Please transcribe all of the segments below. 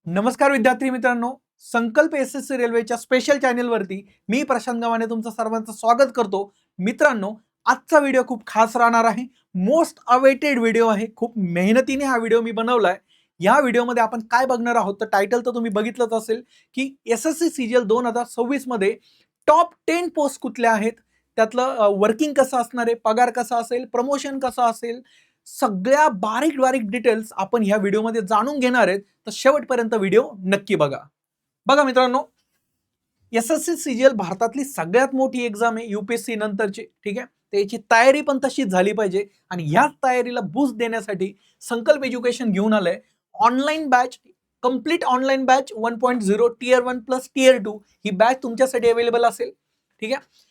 नमस्कार विद्यार्थी मित्रांनो, संकल्प एसएससी रेल्वेच्या स्पेशल चॅनलवरती मी प्रशांत गव्हाणे तुमचं सर्वांचं स्वागत करतो. मित्रांनो, आजचा व्हिडिओ खूप खास राहणार आहे. मोस्ट अवेटेड व्हिडिओ आहे. खूप मेहनतीने हा व्हिडिओ मी बनवलाय. या व्हिडिओमध्ये आपण काय बघणार आहोत तर टायटल तर तुम्ही बघितलंच असेल की एसएससी सीजीएल 2026 मध्ये टॉप 10 पोस्ट कुठल्या आहेत, त्यातलं वर्किंग कसं असणार आहे, पगार कसा असेल, प्रमोशन कसं असेल, सगळ्या बारीक बारीक डिटेल्स आपण ह्या व्हिडिओमध्ये जाणून घेणार आहेत. तर शेवटपर्यंत व्हिडिओ नक्की बघा. बघा मित्रांनो, एसएससी सीजीएल भारतातली सगळ्यात मोठी एक्झाम आहे यूपीएससी नंतरची. ठीक आहे, त्याची तयारी पण तशीच झाली पाहिजे आणि ह्याच तयारीला बूस्ट देण्यासाठी संकल्प एज्युकेशन घेऊन आलंय online batch, complete online batch 1.0 tier 1 plus tier 2 ही बॅच तुमच्यासाठी अवेलेबल असेल. ठीक आहे,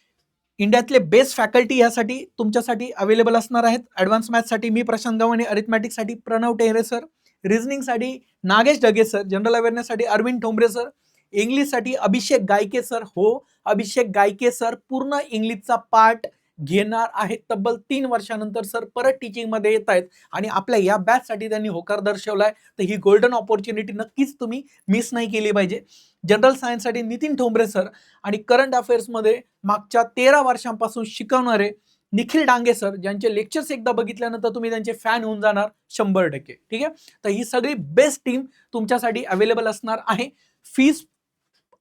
इंडियातले बेस्ट फॅकल्टी यासाठी तुमच्यासाठी अवेलेबल असणार आहेत. ॲडव्हान्स मॅथ्ससाठी मी प्रशांत गव्हाणे, अरिथमॅटिक्ससाठी प्रणव टेहरे सर, रिझनिंगसाठी नागेश ढगे सर, जनरल अवेअरनेससाठी अरविंद ठोंबरे सर, इंग्लिशसाठी अभिषेक गायके सर. हो, अभिषेक गायके सर पूर्ण इंग्लिशचा पार्ट घेणार आहेत. तब्बल 3 वर्षानंतर सर परत टीचिंगमध्ये येत आहेत आणि आपल्या या बॅचसाठी त्यांनी होकार दर्शवलाय. तर ही गोल्डन ऑपॉर्च्युनिटी नक्कीच तुम्ही मिस नाही केली पाहिजे. जनरल सायन्ससाठी नितीन ठोंबरे सर आणि करंट अफेअर्समध्ये मागच्या 13 वर्षांपासून शिकवणारे निखिल डांगे सर, ज्यांचे लेक्चर्स एकदा बघितल्यानंतर तुम्ही त्यांचे फॅन होऊन जाणार 100%. ठीक आहे, तर ही सगळी बेस्ट टीम तुमच्यासाठी अवेलेबल असणार आहे. फीस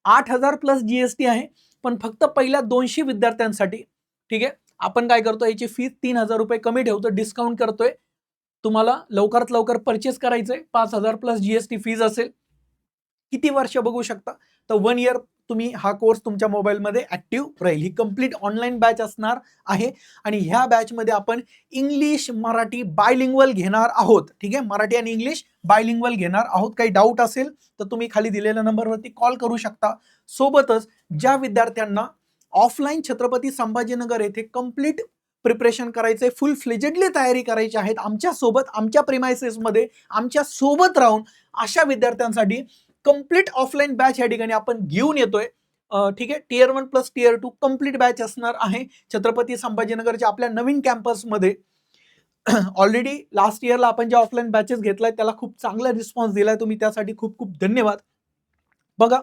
8,000 प्लस जीएसटी आहे, पण फक्त पहिल्या 200 विद्यार्थ्यांसाठी. ठीक आहे, आपण काय करतो, याची फीस 3,000 रुपये कमी ठेवतो, डिस्काउंट करतोय. तुम्हाला लवकरात लवकर परचेस करायचंय. 5,000 प्लस जीएसटी फीज असेल. किती वर्ष बघू शकता, तर 1 इयर तुम्ही हा कोर्स तुमच्या मोबाईलमध्ये ऍक्टिव्ह राहील. ही कंप्लीट ऑनलाईन बॅच असणार आहे आणि ह्या बॅचमध्ये आपण इंग्लिश मराठी बायलिंग्वल घेणार आहोत. ठीक आहे, मराठी आणि इंग्लिश बायलिंग्वल घेणार आहोत. काही डाऊट असेल तर तुम्ही खाली दिलेल्या नंबरवरती कॉल करू शकता. सोबतच ज्या विद्यार्थ्यांना ऑफलाईन छत्रपती संभाजीनगर येथे कंप्लीट प्रिपरेशन करायचंय, फुल फ्लेजेडली तयारी करायची आहेत आमच्या सोबत, आमच्या प्रिमायसेसमध्ये आमच्या सोबत राहून, अशा विद्यार्थ्यांसाठी कंप्लीट ऑफलाईन बॅच या ठिकाणी आपण घेऊन येतोय. ठीक आहे, tier 1 plus tier 2 complete batch असणार आहे छत्रपती संभाजीनगरच्या आपल्या नवीन कॅम्पसमध्ये. ऑलरेडी लास्ट इयरला आपण ज्या ऑफलाईन बॅचेस घेतलाय त्याला खूप चांगला रिस्पॉन्स दिलाय, तुम्ही त्यासाठी खूप खूप धन्यवाद. बघा,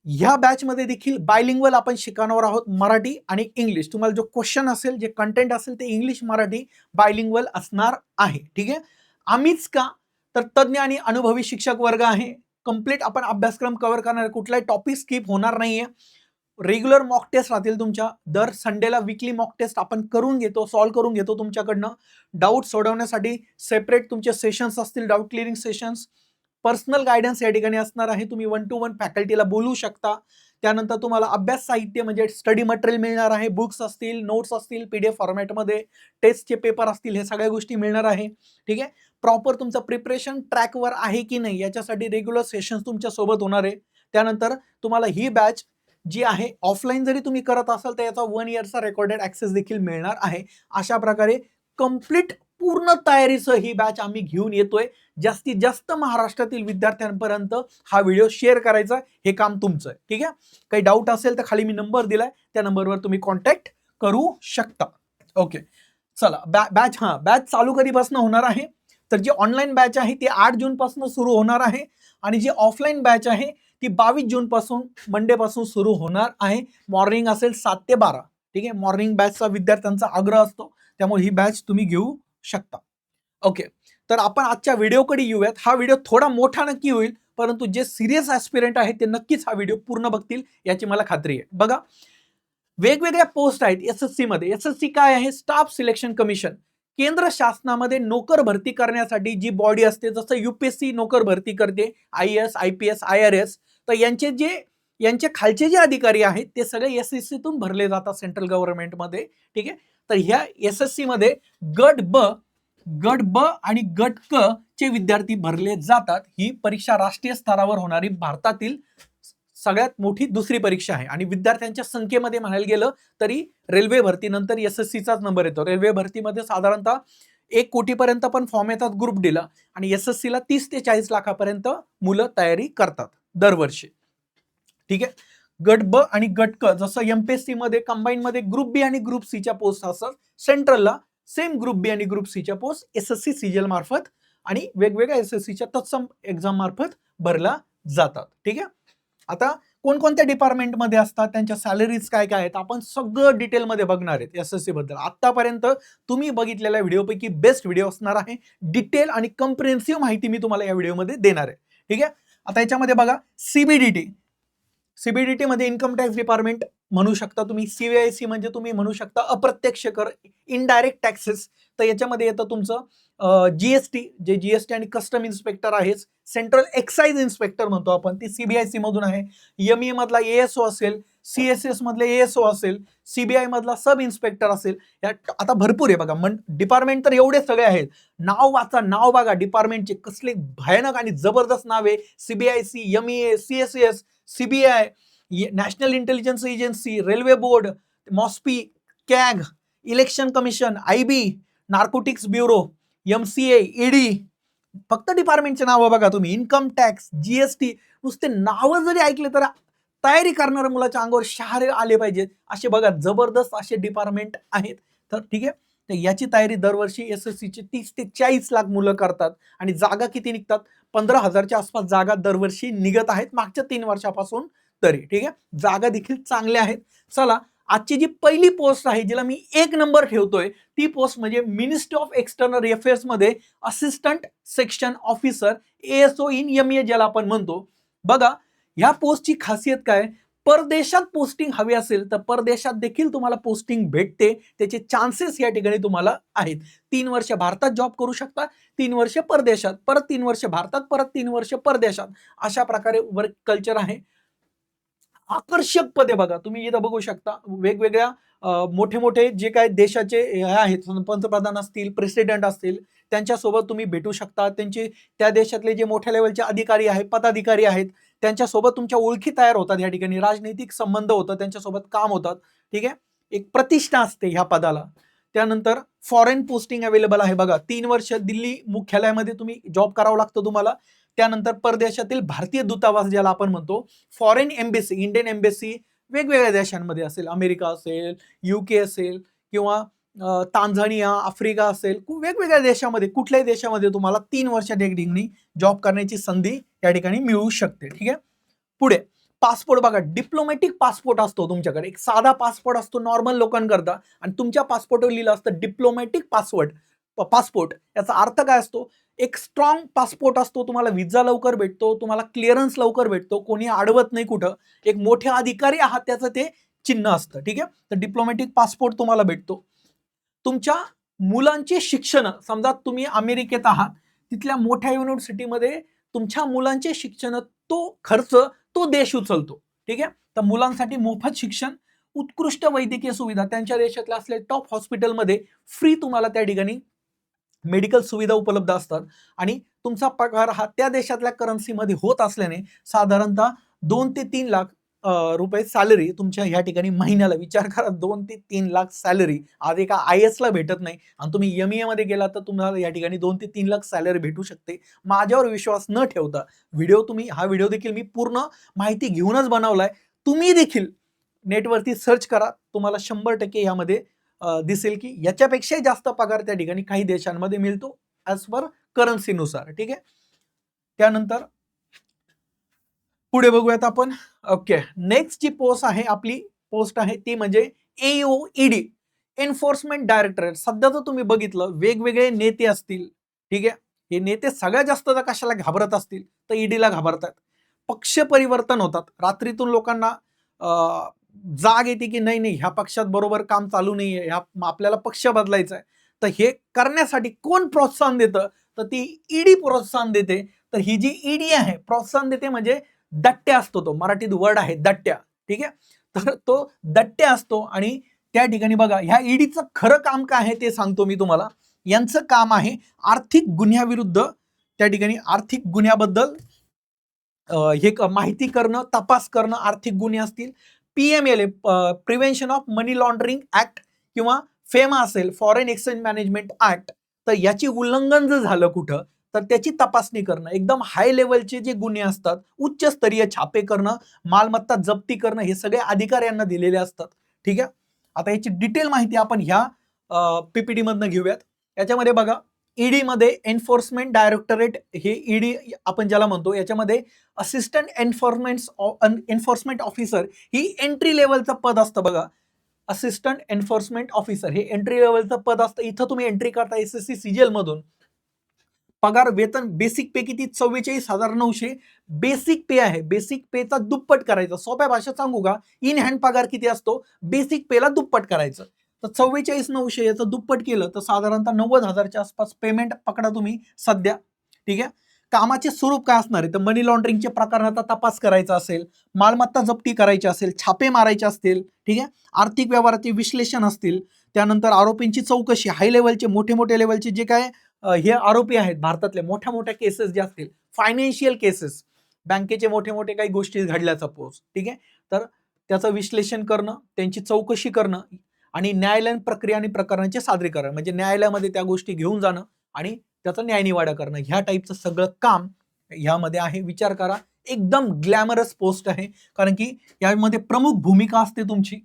ह्या बॅचमध्ये देखील बायलिंग्वल आपण शिकवणार आहोत, मराठी आणि इंग्लिश. तुम्हाला जो क्वेश्चन असेल, जे कंटेंट असेल ते इंग्लिश मराठी बायलिंग्वल असणार आहे. ठीक आहे, आम्हीच का, तर तज्ञ आणि अनुभवी शिक्षक वर्ग आहे. कंप्लीट आपण अभ्यासक्रम कव्हर करणार, कुठलाही टॉपिक स्किप होणार नाहीये. रेग्युलर मॉक टेस्ट राहतील तुमच्या. दर संडेला वीकली मॉक टेस्ट आपण करून घेतो, सॉल्व्ह करून घेतो तुमच्याकडनं. डाऊट सोडवण्यासाठी सेपरेट तुमचे सेशन्स असतील, doubt clearing sessions. Personal guidance या ठिकाणी असणार आहे. तुम्ही 1 to 1 फॅकल्टीला बोलू शकता. त्यानंतर तुम्हाला अभ्यास साहित्य म्हणजे स्टडी मटेरियल मिळणार आहे. बुक्स असतील, नोट्स असतील, पीडीएफ फॉर्मॅटमध्ये, टेस्टचे पेपर असतील, हे सगळ्या गोष्टी मिळणार आहे. ठीक आहे, प्रॉपर तुमचं प्रिपरेशन ट्रॅकवर आहे की नाही याच्यासाठी रेग्युलर सेशन्स तुमच्या सोबत होणार आहे. त्यानंतर तुम्हाला ही बॅच जी आहे ऑफलाईन जरी तुम्ही करत असाल तर याचा 1 इयरचा रेकॉर्डेड ऍक्सेस देखील मिळणार आहे. अशा प्रकारे कंप्लीट पूर्ण तयारीसह ही बॅच आम्ही घेऊन येतोय. जास्तीत जास्त महाराष्ट्रातील विद्यार्थ्यांपर्यंत हा व्हिडिओ शेअर करायचा, हे काम तुमचं आहे. ठीक आहे, काही डाऊट असेल तर खाली मी नंबर दिलाय, त्या नंबरवर तुम्ही कॉन्टॅक्ट करू शकता. ओके, चला बॅच चालू कधीपासून होणार आहे, तर जी ऑनलाईन बॅच आहे ती 8 जून पासून सुरू होणार आहे आणि जी ऑफलाईन बॅच आहे ती 22 जून पासून मंडे पासून सुरू होणार आहे. मॉर्निंग असेल 7 ते 12. ठीक आहे, मॉर्निंग बॅचचा विद्यार्थ्यांचा आग्रह असतो, त्यामुळे ही बॅच तुम्ही घेऊ शकता. ओके, तर आपण आजच्या व्हिडिओकडे येऊयात. हा व्हिडिओ थोडा मोठा नक्की होईल, परंतु जे सिरियस ॲस्पिरंट आहेत ते नक्कीच हा व्हिडिओ पूर्ण बघतील याची मला खात्री आहे. बघा, वेगवेगळ्या पोस्ट आहेत एसएससी मध्ये. एसएससी काय आहे? Staff selection commission. केंद्र शासनामध्ये नोकर भरती करण्यासाठी जी बॉडी असते, जसं यूपीएससी नोकर भरती करते, IAS, IPS, IRS, तर यांचे खालचे जे अधिकारी आहेत ते सगळे एसएससीतून भरले जातात सेंट्रल गव्हर्नमेंटमध्ये. ठीक आहे, तर ह्या एसएससी मध्ये गट ब आणि गट क चे विद्यार्थी भरले जातात. ही परीक्षा राष्ट्रीय स्तरावर होणारी भारतातील सगळ्यात मोठी दुसरी परीक्षा आहे आणि विद्यार्थ्यांच्या संख्येमध्ये म्हणायला गेलं तरी रेल्वे भरतीनंतर एसएससीचाच नंबर येतो. रेल्वे भरतीमध्ये साधारणतः 1 कोटीपर्यंत पण फॉर्म येतात ग्रुप डीला आणि एसएससीला 30 ते 40 लाखापर्यंत मुलं तयारी करतात दरवर्षी. ठीक आहे, गट ब आणि गट क, जसं एमपीएससी मध्ये कंबाईन मध्ये ग्रुप बी आणि ग्रुप सीच्या पोस्ट असतात, सेंट्रलला सेम ग्रुप बी आणि ग्रुप सीच्या पोस्ट एसएससी सीजीएल मार्फत आणि वेगवेगळ्या SSCच्या तत्सम एक्झाम मार्फत भरला जातात. ठीक आहे. आता कोणकोणत्या डिपार्टमेंटमध्ये असतात, त्यांच्या सॅलरीज काय काय आहेत, आपण सगळं डिटेलमध्ये बघणार आहेत SSC बद्दल. आतापर्यंत तुम्ही बघितलेल्या व्हिडिओपैकी बेस्ट व्हिडिओ असणार आहे. डिटेल आणि कम्प्रिहेन्सिव्ह माहिती मी तुम्हाला या व्हिडिओमध्ये देणार आहे. ठीक आहे. आता याच्यामध्ये बघा सीबीडीटी मध्ये इन्कम टॅक्स डिपार्टमेंट म्हणू शकता तुम्ही. CVIC म्हणजे तुम्ही म्हणू शकता अप्रत्यक्ष कर, इनडायरेक्ट टॅक्सेस. तर याच्यामध्ये येतं तुमचं GST, जे GST आणि कस्टम इन्स्पेक्टर आहे. सेंट्रल एक्साइज इन्स्पेक्टर म्हणतो आपण, ती CBIC मधून आहे. ME मधला ASO असेल, CSS मधले ASO असेल, CBI मधला सब इन्स्पेक्टर असेल. आता भरपूर आहे बघा, डिपार्टमेंट तर एवढे सगळे आहेत. नाव वाचा, नाव बघा डिपार्टमेंटचे कसले भयानक आणि जबरदस्त नाव आहे. CBIC, MEA, CSS, CBI, national intelligence agency, railway board, MoSPI, CAG, election commission, IB, narcotics bureau, MCA, ED. फक्त डिपार्टमेंटचे नाव बघा तुम्ही. इन्कम टॅक्स, GST, नुसते नावं जरी ऐकले तर तयारी करणाऱ्या मुलाच्या अंगावर शहारे आले पाहिजेत. असे बघा जबरदस्त असे डिपार्टमेंट आहेत. तर ठीक आहे. तर याची तयारी दरवर्षी SSCची 30 ते 40 लाख मुलं करतात. आणि जागा किती निघतात? 15,000च्या आसपास जागा दरवर्षी निघत आहेत मागच्या 3 वर्षापासून तरी. ठीक आहे. जागा देखील चांगल्या आहेत. चला, आजची जी पहिली पोस्ट आहे जिला मी 1 नंबर ठेवतोय, ती पोस्ट म्हणजे मिनिस्ट्री ऑफ एक्सटर्नल अफेअर्स मध्ये assistant section officer, ASO in MA ज्याला आपण म्हणतो. बघा ह्या पोस्टची खासियत काय? परदेशात पोस्टिंग हवी असेल तर परदेशात देखील तुम्हाला पोस्टिंग भेटते. त्याचे चान्सेस या ठिकाणी तुम्हाला आहेत. 3 वर्ष भारतात जॉब करू शकता, 3 वर्ष परदेशात, परत 3 वर्ष भारतात, परत 3 वर्ष परदेशात. अशा प्रकारे वर्क कल्चर आहे. आकर्षक पदे बघा तुम्ही इथं बघू शकता. वेगवेगळ्या मोठे मोठे जे काही देशाचे आहेत, पंतप्रधान असतील, प्रेसिडेंट असतील, त्यांच्यासोबत तुम्ही भेटू शकता. त्यांचे त्या देशातले जे मोठ्या लेवलचे अधिकारी आहेत, पदाधिकारी आहेत, त्यांच्यासोबत तुमच्या ओळखी तयार होतात. या ठिकाणी राजनैतिक संबंध होतात, त्यांच्यासोबत काम होतात. ठीक आहे. एक प्रतिष्ठा असते ह्या पदाला. त्यानंतर फॉरेन पोस्टिंग अवेलेबल आहे बघा. 3 वर्ष दिल्ली मुख्यालयामध्ये तुम्ही जॉब करावं लागतं तुम्हाला. त्यानंतर परदेशातील भारतीय दूतावास ज्याला आपण म्हणतो, फॉरेन एम्बेसी, इंडियन एम्बेसी वेगवेगळ्या देशांमध्ये असेल, अमेरिका असेल, UK असेल, किंवा तांझानिया, आफ्रिका असेल, वेगवेगळ्या देशामध्ये, कुठल्याही देशामध्ये तुम्हाला 3 वर्षात एक ठिकाणी जॉब करण्याची संधी या ठिकाणी मिळू शकते. ठीक आहे. पुढे पासपोर्ट बघा. डिप्लोमॅटिक पासपोर्ट असतो तुमच्याकडे. एक साधा पासपोर्ट असतो नॉर्मल लोकांकरता, आणि तुमच्या पासपोर्टवर लिहिलं असतं डिप्लोमॅटिक पासपोर्ट. याचा अर्थ काय असतो? एक स्ट्रॉंग पासपोर्ट असतो. तुम्हाला विजा लवकर भेटतो, तुम्हाला क्लिअरन्स लवकर भेटतो, कोणी अडवत नाही कुठं. एक मोठे अधिकारी आहात त्याचं ते चिन्ह असतं. ठीक आहे. तर डिप्लोमॅटिक पासपोर्ट तुम्हाला भेटतो. तुमच्या मुलांचे शिक्षण, समजा तुम्ही अमेरिकेत आहात, तिथल्या मोठ्या युनिव्हर्सिटीमध्ये तुमच्या मुलांचे शिक्षण, तो खर्च तो देश उचलतो. ठीक आहे. तर मुलांसाठी मोफत शिक्षण, उत्कृष्ट वैद्यकीय सुविधा, त्यांच्या देशातल्या असलेल्या टॉप हॉस्पिटलमध्ये फ्री तुम्हाला त्या ठिकाणी मेडिकल सुविधा उपलब्ध असतात. आणि तुमचा पगार हा त्या देशातल्या करन्सीमध्ये होत असल्याने साधारणतः 2 ते 3 लाख रुपये सॅलरी तुमच्या ह्या ठिकाणी महिन्याला. विचार करा, 2 ते 3 लाख सॅलरी आज एका IAS ला भेटत नाही, आणि तुम्ही ME मध्ये गेला तर तुम्हाला या ठिकाणी 2 ते 3 लाख सॅलरी भेटू शकते. माझ्यावर विश्वास न ठेवता हा व्हिडिओ देखील मी पूर्ण माहिती घेऊनच बनवलाय. तुम्ही देखील नेटवरती सर्च करा, तुम्हाला 100% यामध्ये दिसेल की याच्यापेक्षा जास्त पगार त्या ठिकाणी काही देशांमध्ये मिळतो ॲज पर करन्सीनुसार. ठीक आहे. त्यानंतर पुढे बघूयात आपण. ओके, नेक्स्ट जी पोस्ट आहे ती म्हणजे AOED, एन्फोर्समेंट डायरेक्टरेट. सध्या तर तुम्ही बघितलं वेगवेगळे नेते असतील. ठीक आहे. हे नेते सगळ्यात जास्त जर कशाला घाबरत असतील तर ED घाबरतात. पक्ष परिवर्तन होतात. रात्रीतून लोकांना जाग येते की नाही ह्या पक्षात बरोबर काम चालू नाहीये, आपल्याला पक्ष बदलायचा आहे. तर हे करण्यासाठी कोण प्रोत्साहन देतं? तर ती ED प्रोत्साहन देते. तर ही जी ED आहे प्रोत्साहन देते म्हणजे दट्ट्या असतो, तो मराठीत वर्ड आहे दट्ट्या. ठीक आहे. तर तो दट्ट्या असतो. आणि त्या ठिकाणी बघा ह्या EDचं खरं काम काय आहे ते सांगतो मी तुम्हाला. यांचं काम आहे आर्थिक गुन्ह्याविरुद्ध, त्या ठिकाणी आर्थिक गुन्ह्याबद्दल हे माहिती करणं, तपास करणं. आर्थिक गुन्हे असतील, PMLA, prevention of money laundering act, किंवा फेमा असेल, फॉरेन एक्सचेंज मॅनेजमेंट ऍक्ट. तर याची उल्लंघन जर झालं कुठं तर त्याची तपासणी करणं. एकदम हाय लेवलचे जे गुन्हे असतात, उच्च स्तरीय छापे करणं, मालमत्ता जप्ती करणं, हे सगळे अधिकार यांना दिलेले असतात. ठीक आहे. आता याची डिटेल माहिती आपण ह्या PPT मधनं घेऊयात. याच्यामध्ये बघा, ईडी मध्ये एन्फोर्समेंट डायरेक्टरेट, हे ईडी आपण ज्याला म्हणतो, याच्यामध्ये असिस्टंट एन्फोर्समेंट ऑफिसर ही एंट्री लेवलचं पद असतं बघा. असिस्टंट एन्फोर्समेंट ऑफिसर हे एंट्री लेवलचं पद असतं. इथं तुम्ही एंट्री करता एसएससी सीजीएल मधून. पगार वेतन बेसिक पे किती? 44,900 बेसिक पे आहे. बेसिक पेचा दुप्पट करायचं. सोप्या भाषेत सांगू का, इन हँड पगार किती असतो? बेसिक पेला दुप्पट करायचं. तर 44,900 याचं दुप्पट केलं तर साधारणतः 90,000च्या आसपास पेमेंट पकडा तुम्ही सध्या. ठीक आहे. कामाचे स्वरूप काय असणार आहे? तर मनी लॉन्ड्रिंगचे प्रकरणाचा तपास करायचा असेल, मालमत्ता जप्ती करायची असेल, छापे मारायचे असतील, ठीक आहे, आर्थिक व्यवहाराचे विश्लेषण असतील, त्यानंतर आरोपींची चौकशी, हाय लेवलचे मोठे लेवलचे जे काय हे आरोपी आहेत भारतातले, मोठ्या केसेस जे असतील, फायनान्शियल केसेस, बँकेचे मोठे काही गोष्टी घडल्या सपोज, ठीक आहे, तर त्याचं विश्लेषण करणं, त्यांची चौकशी करणं आणि न्यायालयीन प्रक्रिया आणि प्रकरणांचे सादरीकरण, म्हणजे न्यायालयामध्ये त्या गोष्टी घेऊन जाणं आणि त्याचा न्यायनिवाडा करणं, ह्या टाईपचं सगळं काम ह्यामध्ये आहे. विचार करा, एकदम ग्लॅमरस पोस्ट आहे, कारण की यामध्ये प्रमुख भूमिका असते तुमची.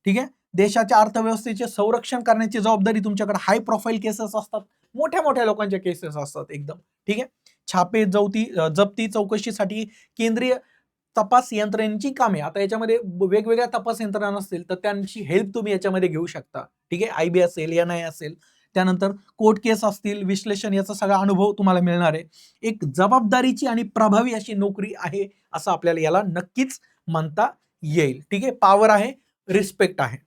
ठीक आहे. देशाच्या अर्थव्यवस्थेचे संरक्षण करण्याची जबाबदारी तुमच्याकडे. हाय प्रोफाईल केसेस असतात, मोठ्या लोकांच्या केसेस असतात एकदम. ठीक आहे. छापे जप्ती चौकशीसाठी केंद्रीय तपास यंत्रणेची कामे. आता याच्यामध्ये वेगवेगळ्या तपास यंत्रणा असतील तर त्यांची हेल्प तुम्ही याच्यामध्ये घेऊ शकता. ठीक आहे. आयबी असेल, एनआय असेल, त्यानंतर कोर्ट केस असतील, विश्लेषण, याचा सगळा अनुभव तुम्हाला मिळणार आहे. एक जबाबदारीची आणि प्रभावी अशी नोकरी आहे असं आपल्याला याला नक्कीच म्हणता येईल. ठीक आहे. पॉवर आहे, रिस्पेक्ट आहे.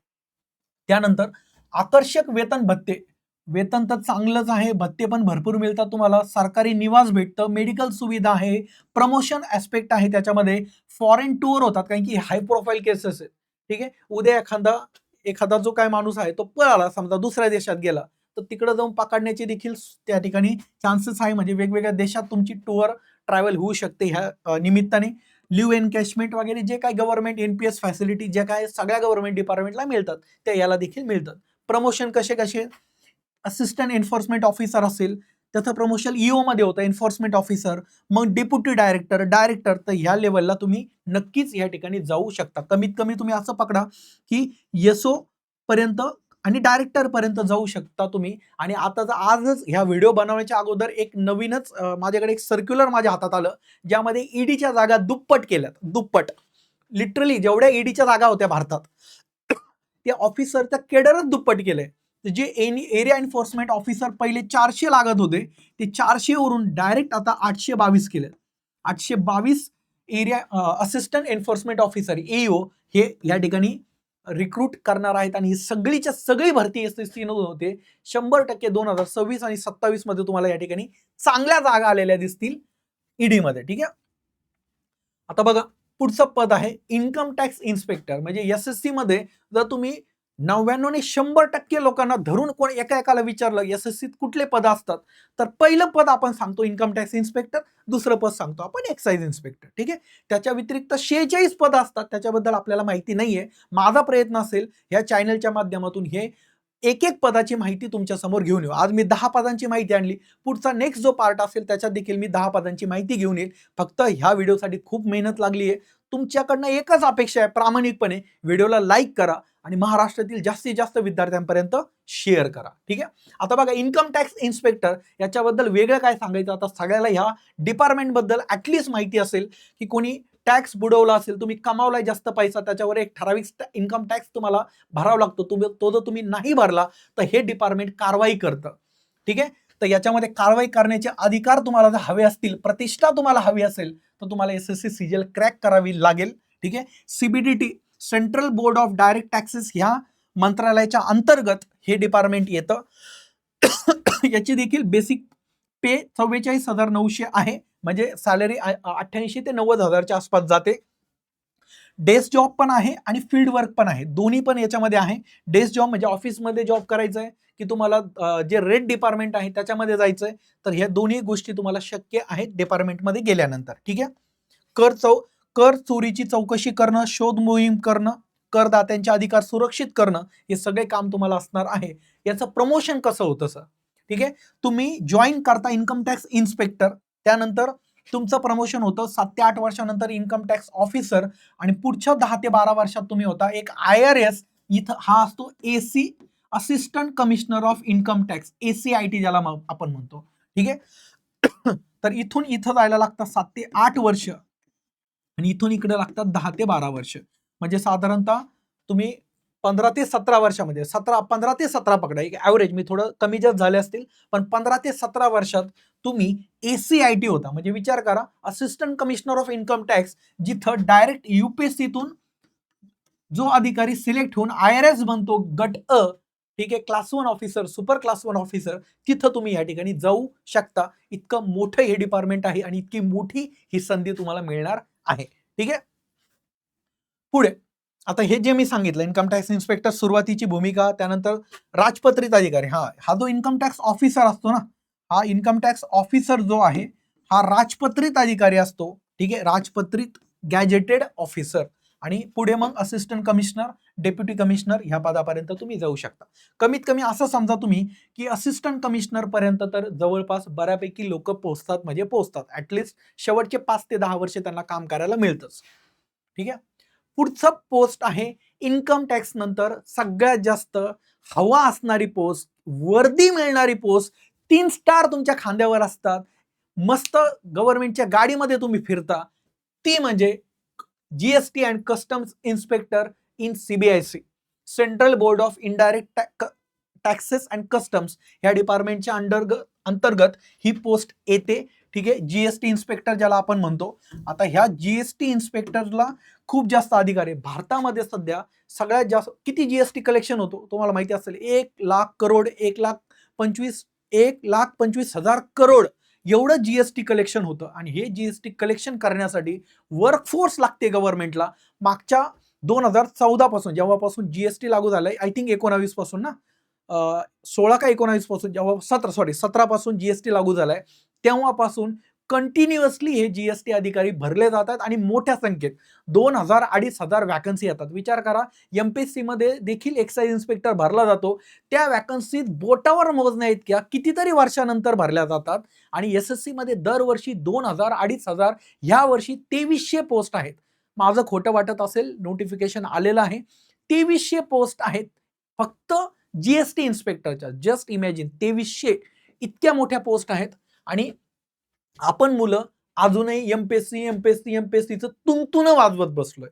त्यानंतर आकर्षक वेतन भत्ते. वेतन तर चांगलंच आहे, भत्ते पण भरपूर मिळतात तुम्हाला. सरकारी निवास भेटतं, मेडिकल सुविधा आहे, प्रमोशन ऍस्पेक्ट आहे त्याच्यामध्ये, फॉरेन टूर होतात कारण की हाय प्रोफाईल केसेस आहेत. ठीक आहे. उद्या एखादा जो काय माणूस आहे तो पळाला, समजा दुसऱ्या देशात गेला, तर तिकडे जाऊन पकडण्याचे देखील त्या ठिकाणी चान्सेस आहे. म्हणजे वेगवेगळ्या देशात तुमची टूर ट्रॅव्हल होऊ शकते ह्या निमित्ताने. लिव्ह एनकॅशमेंट वगैरे जे काय गव्हर्नमेंट एनपीएस फॅसिलिटी ज्या काय सगळ्या गव्हर्नमेंट डिपार्टमेंटला मिळतात त्या याला देखील मिळतात. प्रमोशन कसे असिस्टंट एन्फोर्समेंट ऑफिसर असेल त्याचं प्रमोशन ईओ मध्ये होतं, एन्फोर्समेंट ऑफिसर, मग डेप्युटी डायरेक्टर, तर ह्या लेवलला तुम्ही नक्कीच या ठिकाणी जाऊ शकता. कमीत कमी तुम्ही असं पकडा की एसओ पर्यंत आणि डायरेक्टर पर्यंत जाऊ शकता तुम्ही. आणि आता आजच ह्या व्हिडिओ बनवण्याच्या अगोदर एक नवीनच माझ्याकडे एक सर्क्युलर माझ्या हातात आलं, ज्यामध्ये ईडीच्या जागा दुप्पट केल्यात. दुप्पट, लिटरली जेवढ्या ईडीच्या जागा होत्या भारतात त्या ऑफिसरच्या केडरच दुप्पट केलंय. जे एरिया एन्फोर्समेंट ऑफिसर पहिले 400 लागत होते, ते 400 वरून डायरेक्ट आता 822 केले. 822 area assistant enforcement officer AEO हे या ठिकाणी रिक्रूट करणार आहेत. आणि सगळीच्या सगळी भरती एसएससी होते. 100% 2026 आणि 27 मध्ये तुम्हाला या ठिकाणी चांगल्या जागा आलेल्या दिसतील ईडी मध्ये. ठीक आहे. आता बघा, पुढचं पद आहे इन्कम टॅक्स इन्स्पेक्टर. म्हणजे एसएससी मध्ये जर तुम्ही 99 ने 100% लोकांना धरून कोण एकाला विचारलं एसएससीत कुठले पद असतात, तर पहिलं पद आपण सांगतो इन्कम टॅक्स इन्स्पेक्टर, दुसरं पद सांगतो आपण एक्साइज इन्स्पेक्टर. ठीक आहे. त्याच्या व्यतिरिक्त 46 पद असतात, त्याच्याबद्दल आपल्याला माहिती नाहीये. माझा प्रयत्न असेल या चॅनलच्या माध्यमातून हे एक पदाची माहिती तुमच्या समोर घेऊन येऊ. आज मी 10 पदांची माहिती आणली, पुढचा नेक्स्ट जो पार्ट असेल त्याच्यात देखील मी 10 पदांची माहिती घेऊन येईल. फक्त ह्या व्हिडिओसाठी खूप मेहनत लागली आहे. तुमच्याकडनं एकच अपेक्षा आहे, प्रामाणिकपणे व्हिडिओला लाईक करा आणि महाराष्ट्रातील जास्तीत जास्त विद्यार्थ्यांपर्यंत शेअर करा. ठीक आहे. आता बघा, इन्कम टॅक्स इन्स्पेक्टर याच्याबद्दल वेगळं काय सांगायचं. आता सगळ्याला ह्या डिपार्टमेंट बद्दल ऍटलीस्ट माहिती असेल की कोणी टॅक्स बुडवला असेल, तुम्ही कमावलाय जास्त पैसा, त्याच्यावर एक ठराविक इन्कम टॅक्स तुम्हाला भरावा लागतो. तो जर तुम्ही नाही भरला तर हे डिपार्टमेंट कारवाई करतं. ठीक आहे. तर याच्यामध्ये कारवाई करण्याचे अधिकार तुम्हाला जर हवे असतील, प्रतिष्ठा तुम्हाला हवी असेल, तर तुम्हाला एसएससी सीजीएल क्रॅक करावी लागेल. ठीक आहे. CBDT, central board of direct taxes, ह्या मंत्रालयाच्या अंतर्गत हे डिपार्टमेंट येतं. याची देखील बेसिक पे 44,900 आहे. म्हणजे सॅलरी 88 ते 90,000च्या आसपास जाते. डेस्क जॉब पण आहे आणि फील्ड वर्क पण आहे, दोन्ही पण याच्यामध्ये आहे. डेस्क जॉब म्हणजे ऑफिसमध्ये जॉब करायचं आहे की तुम्हाला जे रेड डिपार्टमेंट आहे त्याच्यामध्ये जायचंय, तर ह्या दोन्ही गोष्टी तुम्हाला शक्य आहेत डिपार्टमेंटमध्ये गेल्यानंतर. ठीक आहे. कर चोरीची चौकशी करणं, शोध मोहीम करणं, करदात्यांचे अधिकार सुरक्षित करणं, हे सगळे काम तुम्हाला असणार आहे. याचं प्रमोशन कसं होतं सर? ठीक आहे. तुम्ही जॉईन करता इन्कम टॅक्स इन्स्पेक्टर, त्यानंतर तुमचं प्रमोशन होतं 7 ते 8 वर्षानंतर इन्कम टॅक्स ऑफिसर, आणि पुढच्या 10 ते 12 वर्षात तुम्ही होता एक IRS. इथं हा असतो AC assistant commissioner of income tax, ACIT ज्याला आपण म्हणतो. ठीक आहे. तर इथून इथं जायला लागतात 7 ते 8 वर्ष आणि इथून इकडे लागतात 10 ते 12 वर्ष. म्हणजे साधारणतः तुम्ही 15 ते 17 वर्षामध्ये 15 ते 17 पकडा, एक ऍव्हरेज, मी थोडं कमी जास्त झाले असतील, पण 15 ते 17 वर्षात तुम्ही ACIT होता. म्हणजे विचार करा, assistant commissioner of income tax, जिथं डायरेक्ट UPSCतून जो अधिकारी सिलेक्ट होऊन IRS बनतो गट अ, ठीक आहे, class 1 officer, super class 1 officer, तिथं तुम्ही या ठिकाणी जाऊ शकता. इतकं मोठं हे डिपार्टमेंट आहे आणि इतकी मोठी ही संधी तुम्हाला मिळणार आहे. ठीक आहे. पुढे आता हे जे मी सांगितलं, इन्कम टॅक्स इन्स्पेक्टर सुरुवातीची भूमिका, त्यानंतर राजपत्रित अधिकारी, हा जो इन्कम टॅक्स ऑफिसर असतो ना, हा इन्कम टॅक्स ऑफिसर जो आहे हा राजपत्रित अधिकारी असतो. ठीक आहे, राजपत्रित गॅजेटेड ऑफिसर. आणि पुढे मग असिस्टंट कमिशनर, डेप्युटी कमिशनर ह्या पदापर्यंत तुम्ही जाऊ शकता. कमीत कमी असं समजा तुम्ही की असिस्टंट कमिशनर पर्यंत तर जवळपास बऱ्यापैकी लोक पोहोचतात, म्हणजे पोहोचतात. ऍटलिस्ट शेवटचे 5 ते 10 वर्ष त्यांना काम करायला मिळतंच. ठीक आहे. पुढचं पोस्ट आहे इन्कम टॅक्स नंतर सगळ्यात जास्त हवा असणारी पोस्ट, वर्दी मिळणारी पोस्ट, 3 स्टार तुमच्या खांद्यावर असतात, मस्त गव्हर्नमेंटच्या गाडीमध्ये तुम्ही फिरता, ती म्हणजे GST and customs inspector in CBIC, central board of indirect taxes and customs. ह्या डिपार्टमेंटच्या अंतर्गत ही पोस्ट येते. ठीक आहे, GST इन्स्पेक्टर ज्याला आपण म्हणतो. आता ह्या GST इन्स्पेक्टरला खूप जास्त अधिकार आहे. भारतामध्ये सध्या सगळ्यात जास्त किती GST कलेक्शन होतो तुम्हाला माहिती असेल, 1,00,000 करोड, 1,25,000 करोड एवढं GST कलेक्शन होतं. आणि हे GST कलेक्शन करण्यासाठी वर्कफोर्स लागते गव्हर्नमेंटला. मागच्या 2014 पासून, जेव्हापासून GST लागू झालंय, आय थिंक 19 पासून ना, 16 का 19 पासून, जेव्हा 17 पासून GST लागू झालाय, तेव्हापासून कंटिन्युअसली हे GST अधिकारी भरले जातात आणि मोठ्या संख्येत 2,000-2,500 वॅकन्सी येतात. विचार करा, MPSC मध्ये देखील एक्साइज इन्स्पेक्टर भरला जातो. त्या वॅकन्सीत बोटावर मोजण्या इतक्या कितीतरी वर्षानंतर भरल्या जातात. आणि SSC मध्ये दरवर्षी 2,000-2,500, ह्या वर्षी 2300 पोस्ट आहेत. माझं खोटं वाटत असेल, नोटिफिकेशन आलेलं आहे. 2300 पोस्ट आहेत फक्त GST इन्स्पेक्टरच्या. जस्ट इमॅजिन, 2300 इतक्या मोठ्या पोस्ट आहेत. आणि आपण मुलं अजूनही MPSCचं तुंतुन वाजवत बसलोय.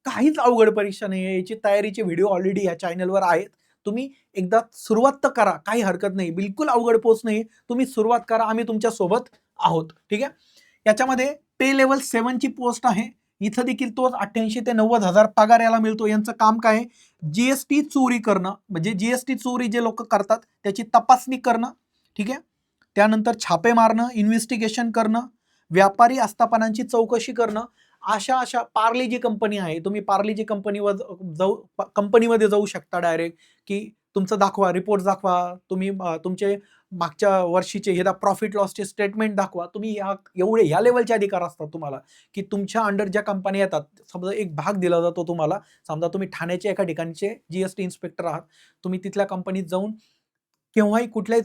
काहीच अवघड परीक्षा नाही आहे. याची तयारीचे व्हिडिओ ऑलरेडी या चॅनलवर आहेत. तुम्ही एकदा सुरुवात तर करा, काही हरकत नाही. बिलकुल अवघड पोस्ट नाही, तुम्ही सुरुवात करा, आम्ही तुमच्या सोबत आहोत. ठीक आहे. याच्यामध्ये पे लेवल 7 ची पोस्ट आहे. इथं देखील तोच 88 ते 90,000 पगार याला मिळतो. यांचं काम काय आहे, GST चोरी करणं, म्हणजे GST चोरी जे लोक करतात त्याची तपासणी करणं. ठीक आहे. त्यानंतर छापे मारणं, इन्व्हेस्टिगेशन करणं, व्यापारी आस्थापनांची चौकशी करणं. अशा पार्ले जी कंपनी आहे, तुम्ही पार्ले जी कंपनीमध्ये जाऊ शकता डायरेक्ट, की तुमचं दाखवा, रिपोर्ट दाखवा, तुम्ही तुमचे मागच्या वर्षीचे हे प्रॉफिट लॉसचे स्टेटमेंट दाखवा. तुम्ही ह्या लेवलचे अधिकार असतात तुम्हाला, की तुमच्या अंडर ज्या कंपन्या येतात, समजा एक भाग दिला जातो तुम्हाला. समजा तुम्ही ठाण्याच्या एका ठिकाणचे GST इन्स्पेक्टर आहात, तुम्ही तिथल्या कंपनीत जाऊन केव्हाही कुठल्याही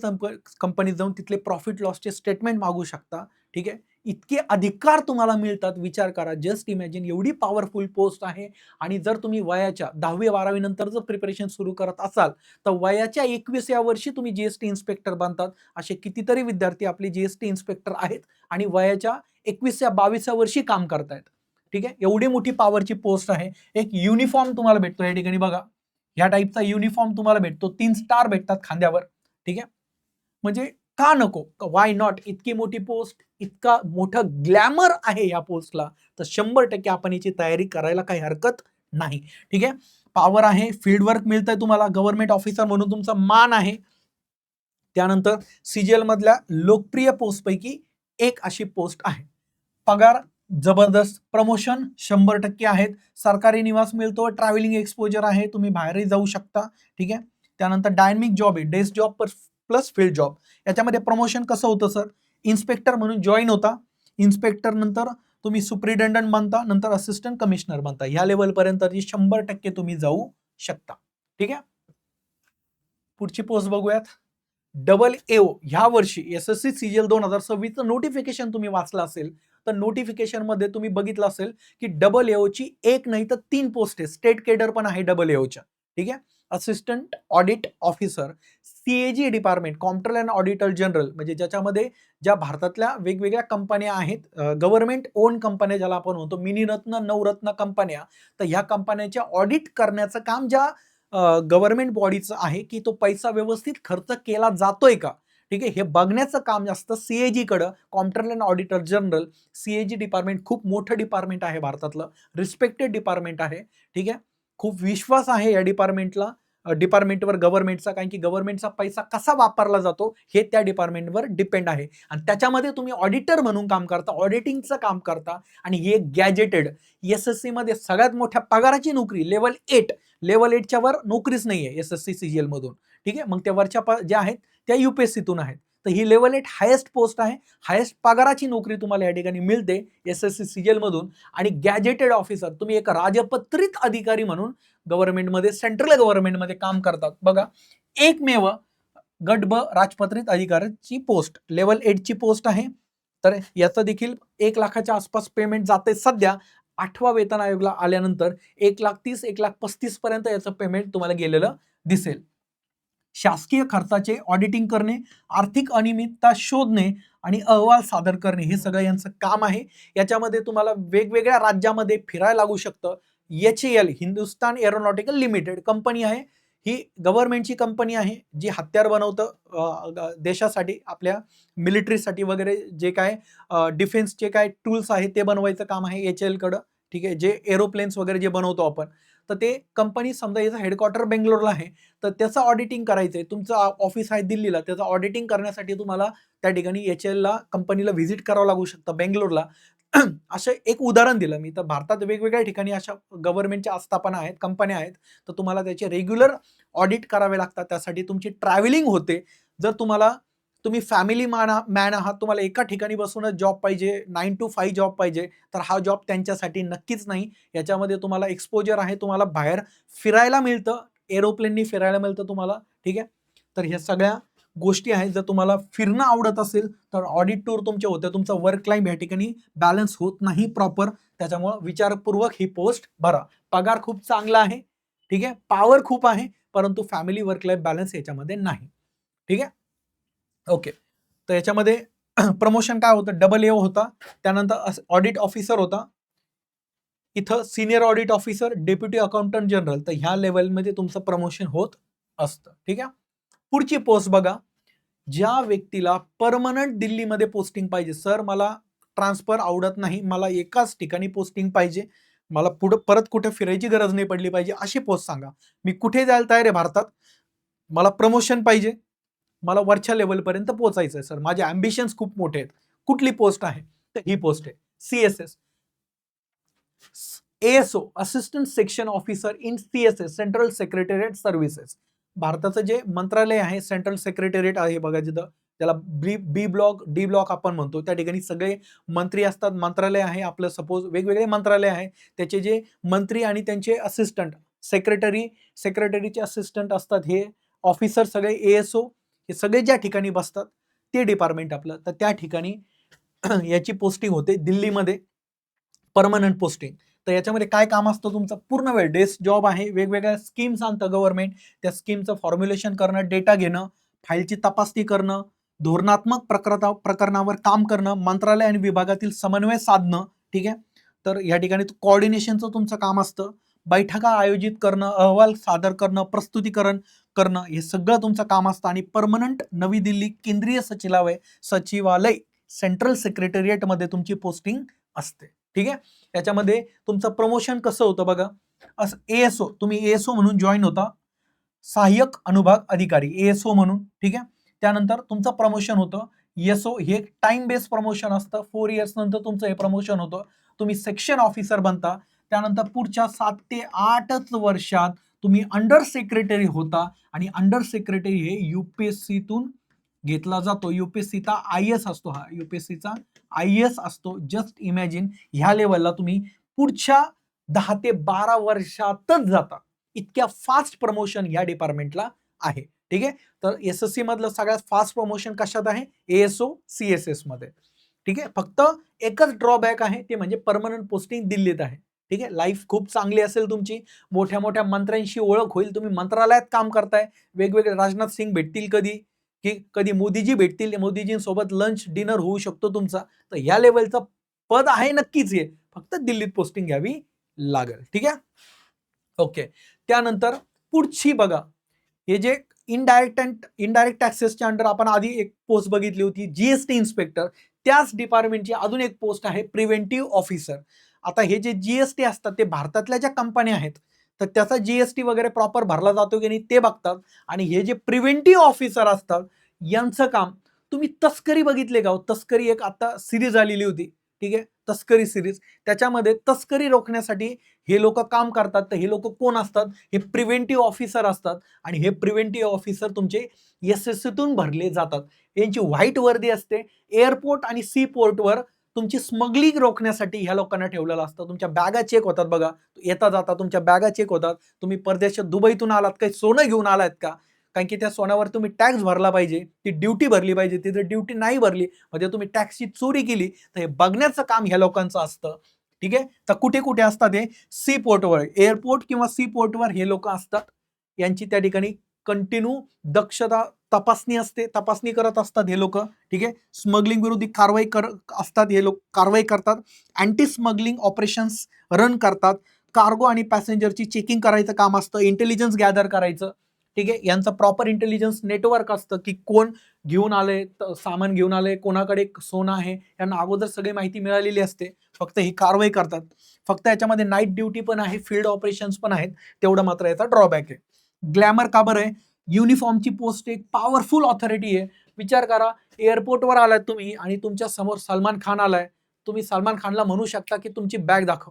कंपनीत जाऊन तिथले प्रॉफिट लॉसचे स्टेटमेंट मागू शकता. ठीक आहे. इतके अधिकार तुम्हाला मिळतात. विचार करा, जस्ट इमॅजिन, एवढी पॉवरफुल पोस्ट आहे. आणि जर तुम्ही वयाच्या 10वी-12वी नंतर जर प्रिपरेशन सुरू करत असाल, तर वयाच्या 21व्या वर्षी तुम्ही GST इन्स्पेक्टर बनतात. असे कितीतरी विद्यार्थी आपले GST इन्स्पेक्टर आहेत आणि वयाच्या 21व्या-22व्या वर्षी काम करतायत. ठीक आहे. एवढी मोठी पॉवरची पोस्ट आहे. एक युनिफॉर्म तुम्हाला भेटतो या ठिकाणी, बघा, ह्या टाईपचा युनिफॉर्म तुम्हाला भेटतो. 3 स्टार भेटतात खांद्यावर. ठीक आहे. म्हणजे का नको, वाय नॉट, इतकी मोठी पोस्ट, इतका मोठा ग्लॅमर आहे या पोस्टला, तर 100% आपण याची तयारी करायला काही हरकत नाही. ठीक आहे. पॉवर आहे, फील्ड वर्क मिळतंय तुम्हाला, गव्हर्नमेंट ऑफिसर म्हणून तुमचा मान आहे. त्यानंतर CGL मधल्या लोकप्रिय पोस्ट पैकी एक अशी पोस्ट आहे. पगार जबरदस्त, प्रमोशन 100% आहेत, सरकारी निवास मिळतो, ट्रॅव्हलिंग एक्सपोजर आहे, तुम्ही बाहेरही जाऊ शकता. ठीक आहे. त्यानंतर डायनॅमिक जॉब आहे, desk job plus field job. याच्यामध्ये प्रमोशन कसं होतं सर, इन्स्पेक्टर म्हणून जॉईन होता, इन्स्पेक्टर नंतर तुम्ही सुप्रिटेंडंट बनता, नंतर असिस्टंट कमिशनर बनता. ह्या लेवलपर्यंत 100% तुम्ही जाऊ शकता. ठीक आहे. पुढची पोस्ट बघूयात. AO ह्या वर्षी SSC CGL 2026 नोटिफिकेशन तुम्ही वाचलं असेल, तर नोटिफिकेशन मध्ये तुम्ही बघितलं असेल की AO ची एक नाही तर 3 पोस्ट आहे. स्टेट केडर पण आहे AO च्या. ठीक आहे. Assistant audit officer, CAG department, comptroller and auditor general, म्हणजे ज्याच्यामध्ये ज्या भारतातल्या वेगवेगळ्या कंपन्या आहेत, गव्हर्नमेंट ओन कंपन्या ज्याला आपण म्हणतो, मिनीरत्न, नवरत्न कंपन्या, तर ह्या कंपन्यांच्या ऑडिट करण्याचं काम ज्या गव्हर्नमेंट बॉडीचं आहे की तो पैसा व्यवस्थित खर्च केला जातोय का, ठीक आहे, हे बघण्याचं काम जास्त CAG कडं, comptroller and auditor general. CAG department खूप मोठं डिपार्टमेंट आहे भारतातलं, रिस्पेक्टेड डिपार्टमेंट आहे, ठीक आहे. खूप विश्वास आहे या डिपार्टमेंटवर गव्हर्नमेंटचा, कारण की गव्हर्नमेंटचा पैसा कसा वापरला जातो हे त्या डिपार्टमेंटवर डिपेंड आहे. आणि त्याच्यामध्ये तुम्ही ऑडिटर म्हणून काम करता, ऑडिटिंगचं काम करता, आणि हे गॅजेटेड SSC मध्ये सगळ्यात मोठ्या पगाराची नोकरी, लेवल 8च्या वर नोकरीच नाहीये SSC CGL मधून, ठीक आहे. मग त्या वरच्या ज्या आहेत त्या UPSCतून आहेत. तर ही लेवल 8 हायेस्ट पोस्ट आहे, हायेस्ट पगाराची नोकरी तुम्हाला या ठिकाणी मिळते SSC CGL मधून. आणि गॅजेटेड ऑफिसर, तुम्ही एक राजपत्रित अधिकारी म्हणून गव्हर्नमेंटमध्ये, सेंट्रल गव्हर्नमेंटमध्ये काम करतात. बघा, एकमेव गट ब राजपत्रित अधिकाऱ्याची पोस्ट, लेवल 8ची पोस्ट आहे. तर याचं देखील 1 लाखाच्या आसपास पेमेंट जाते सध्या. 8वा वेतन आयोगला आल्यानंतर 1,30,000 1,35,000 पर्यंत याचं पेमेंट तुम्हाला गेलेलं दिसेल. शासकीय खर्चाचे ऑडिटिंग करणे, आर्थिक अनियमितता शोधणे आणि अहवाल सादर करणे, हे सगळं यांचं काम आहे. याच्यामध्ये तुम्हाला वेगवेगळ्या राज्यामध्ये फिरायला लागू शकतं. HAL, Hindustan aeronautical limited company आहे. ही गव्हर्नमेंटची कंपनी आहे जी हत्यार बनवतं देशासाठी, आपल्या मिलिटरीसाठी वगैरे, जे काय डिफेन्सचे काय टूल्स आहेत ते बनवायचं काम आहे HAL कडं, ठीक आहे. जे एरोप्लेन्स वगैरे जे बनवतो आपण, तर ते कंपनी, समजा याचं हेडक्वार्टर बेंगलोरला आहे, तर त्याचं ऑडिटिंग करायचंय, तुमचं ऑफिस आहे दिल्लीला, त्याचं ऑडिटिंग करण्यासाठी तुम्हाला त्या ठिकाणी HALला कंपनीला व्हिजिट करावं लागू शकतं बेंगलोरला. असं एक उदाहरण दिलं मी. तर भारतात वेगवेगळ्या ठिकाणी अशा गव्हर्नमेंटच्या आस्थापना आहेत, कंपन्या आहेत, तर तुम्हाला त्याचे रेग्युलर ऑडिट करावे लागतात. त्यासाठी तुमची ट्रॅव्हलिंग होते. जर तुम्ही फॅमिली मॅन आहात, तुम्हाला एका ठिकाणी बसूनच जॉब पाहिजे, 9 to 5 जॉब पाहिजे, तर हा जॉब त्यांच्यासाठी नक्कीच नाही. याच्यामध्ये तुम्हाला एक्सपोजर आहे, तुम्हाला बाहेर फिरायला मिळतं, एरोप्लेननी फिरायला मिळतं तुम्हाला, ठीक आहे. तर ह्या सगळ्या गोष्टी आहेत. जर तुम्हाला फिरणं आवडत असेल तर ऑडिट टूर तुमचे होते, तुमचा वर्क लाईफ या ठिकाणी बॅलन्स होत नाही प्रॉपर. त्याच्यामुळे विचारपूर्वक ही पोस्ट भरा. पगार खूप चांगला आहे, ठीक आहे, पॉवर खूप आहे, परंतु फॅमिली वर्क लाईफ बॅलन्स याच्यामध्ये नाही, ठीक आहे. ओके, तर याच्यामध्ये प्रमोशन काय होतं, AA होता, त्यानंतर ऑडिट ऑफिसर होता, इथं senior audit officer, deputy accountant general. तर ह्या लेवलमध्ये तुमचं प्रमोशन होत असतं, ठीक आहे. पुढची पोस्ट बघा, ज्या व्यक्तीला परमनंट दिल्लीमध्ये पोस्टिंग पाहिजे, सर मला ट्रान्सफर आवडत नाही, मला एकाच ठिकाणी पोस्टिंग पाहिजे, मला पुढे परत कुठे फिरायची गरज नाही पडली पाहिजे, अशी पोस्ट सांगा. मी कुठे जायला तयार आहे भारतात, मला प्रमोशन पाहिजे, मला वरच्या लेवलपर्यंत पोहोचायचं आहे सर, माझे अँबिशन्स खूप मोठे आहेत. कुठली पोस्ट आहे, तर ही पोस्ट आहे CSS, ASO, assistant section officer in CSS, central secretariat services. भारताचं जे मंत्रालय आहे, सेंट्रल सेक्रेटरीएट आहे बघा, जिथं त्याला B ब्लॉक D ब्लॉक आपण म्हणतो, त्या ठिकाणी सगळे मंत्री असतात. मंत्रालय आहे आपलं, सपोज वेगवेगळे मंत्रालय आहे, त्याचे जे मंत्री आणि त्यांचे असिस्टंट, सेक्रेटरीचे असिस्टंट असतात, हे ऑफिसर सगळे ASO, हे सगळे ज्या ठिकाणी बसतात ते डिपार्टमेंट आपलं. तर त्या ठिकाणी याची पोस्टिंग होते दिल्लीमध्ये, परमनंट पोस्टिंग. तर याच्यामध्ये काय काम असतं तुमचं, पूर्ण वेळ डेस्क जॉब आहे. वेगवेगळ्या स्कीम्स आणतं गव्हर्नमेंट, त्या स्कीमचं फॉर्म्युलेशन करणं, डेटा घेणं, फाईलची तपासणी करणं, धोरणात्मक प्रकरणावर काम करणं, मंत्रालय आणि विभागातील समन्वय साधणं, ठीक आहे. तर या ठिकाणी कोऑर्डिनेशनचं तुमचं काम असतं. बैठका आयोजित करणं, अहवाल सादर करणं, प्रस्तुतीकरण करणं, हे सगळं तुमचं काम असतं. आणि परमनंट नवी दिल्ली केंद्रीय सचिवालय सेंट्रल सेक्रेटरीएटमध्ये तुमची पोस्टिंग असते, ठीक आहे. याच्यामध्ये तुमचं प्रमोशन कसं होतं बघा, असं ASO, तुम्ही ASO म्हणून जॉईन होता, सहाय्यक अनुभाग अधिकारी ASO म्हणून, ठीक आहे. त्यानंतर तुमचं प्रमोशन होतं SO, हे टाइम बेस्ड प्रमोशन असतं, 4 इयर्स नंतर तुमचं हे प्रमोशन होतं, तुम्ही सेक्शन ऑफिसर बनता. त्यानंतर पुढच्या 7 ते 8च वर्षात तुम्ही अंडर सेक्रेटरी होता, आणि अंडर सेक्रेटरी हे UPSCतून घेतला जातो. UPSCचा IAS असतो, हा UPSCचा IAS असतो. जस्ट इमॅजिन, ह्या लेवलला तुम्ही पुढच्या 10 ते 12 वर्षातच जाता. इतक्या फास्ट प्रमोशन ह्या डिपार्टमेंटला आहे, ठीक आहे. तर SSC मधलं सगळ्यात फास्ट प्रमोशन कशात आहे, ASO CSS मध्ये, ठीक आहे. फक्त एकच ड्रॉबॅक आहे, ते म्हणजे परमनंट पोस्टिंग दिल्लीत आहे, ठीक आहे, लाईफ खूप चांगली असेल तुमची, मोठ्या मोठ्या मंत्र्यांशी ओळख होईल, तुम्ही मंत्रालयात काम करताय, वेगवेगळे राजनाथ सिंग भेटतील कधी, की कधी मोदीजी भेटतील, मोदीजींसोबत लंच डिनर होऊ शकतो तुमचा. तर या लेवलचं पद आहे नक्कीच, हे फक्त दिल्लीत पोस्टिंग घ्यावी लागेल. ठीक आहे, ओके. त्यानंतर पुढची बघा, हे जे इनडायरेक्ट टॅक्सेसच्या अंडर आपण आधी एक पोस्ट बघितली होती, जीएसटी इन्स्पेक्टर, त्याच डिपार्टमेंटची अजून एक पोस्ट आहे प्रिव्हेंटिव्ह ऑफिसर. आता हे जे जीएसटी असतात ते भारतातल्या ज्या कंपन्या आहेत तर त्याचा जीएसटी वगैरे प्रॉपर भरला जातो की नाही ते बघतात. आणि हे जे प्रिव्हेंटिव्ह ऑफिसर असतात यांचं काम, तुम्ही तस्करी बघितले का? तस्करी एक आता सिरीज आलेली होती, ठीक आहे, तस्करी सिरीज. त्याच्यामध्ये तस्करी रोखण्यासाठी हे लोक काम करतात. तर हे लोक कोण असतात? हे प्रिव्हेंटिव्ह ऑफिसर असतात. आणि हे प्रिव्हेंटिव्ह ऑफिसर तुमचे एसएससीतून भरले जातात. यांची व्हाईट वर्दी असते. एअरपोर्ट आणि सी पोर्टवर तुमची स्मगलिंग रोखण्यासाठी ह्या लोकांना ठेवलेलं असतं. तुमच्या बॅगा चेक होतात बघा, येता जाता तुमच्या बॅगा चेक होतात. तुम्ही परदेशात दुबईतून आलात, काही सोनं घेऊन आलात का? कारण की त्या सोन्यावर तुम्ही टॅक्स भरला पाहिजे, ती ड्युटी भरली पाहिजे. ती जर ड्युटी नाही भरली म्हणजे तुम्ही टॅक्सची चोरी केली, तर हे बघण्याचं काम ह्या लोकांचं असतं. ठीक आहे, तर कुठे कुठे असतात हे? सी पोर्टवर, एअरपोर्ट किंवा सी पोर्टवर हे लोक असतात. यांची त्या ठिकाणी कंटिन्यू दक्षता तपासणी असते, तपासणी करत असतात हे लोक. ठीक आहे, स्मगलिंग विरोधी कारवाई असतात हे लोक, कारवाई करतात. अँटी स्मगलिंग ऑपरेशन्स रन करतात. कार्गो आणि पॅसेंजरची चेकिंग करायचं काम असतं, इंटेलिजन्स गॅदर करायचं. ठीक आहे, यांचं प्रॉपर इंटेलिजन्स नेटवर्क असतं की कोण घेऊन आले, सामान घेऊन आले, कोणाकडे सोनं आहे, यांना अगोदर सगळी माहिती मिळालेली असते. फक्त ही कारवाई करतात. फक्त याच्यामध्ये नाईट ड्युटी पण आहे, फील्ड ऑपरेशन्स पण आहेत, तेवढं मात्र याचा ड्रॉबॅक आहे. ग्लॅमर का बरं आहे? युनिफॉर्मची पोस्ट एक पॉवरफुल ऑथॉरिटी आहे. विचार करा, एअरपोर्टवर आलात तुम्ही आणि तुमच्या समोर सलमान खान आलाय, तुम्ही सलमान खानला म्हणू शकता की तुमची बॅग दाखव.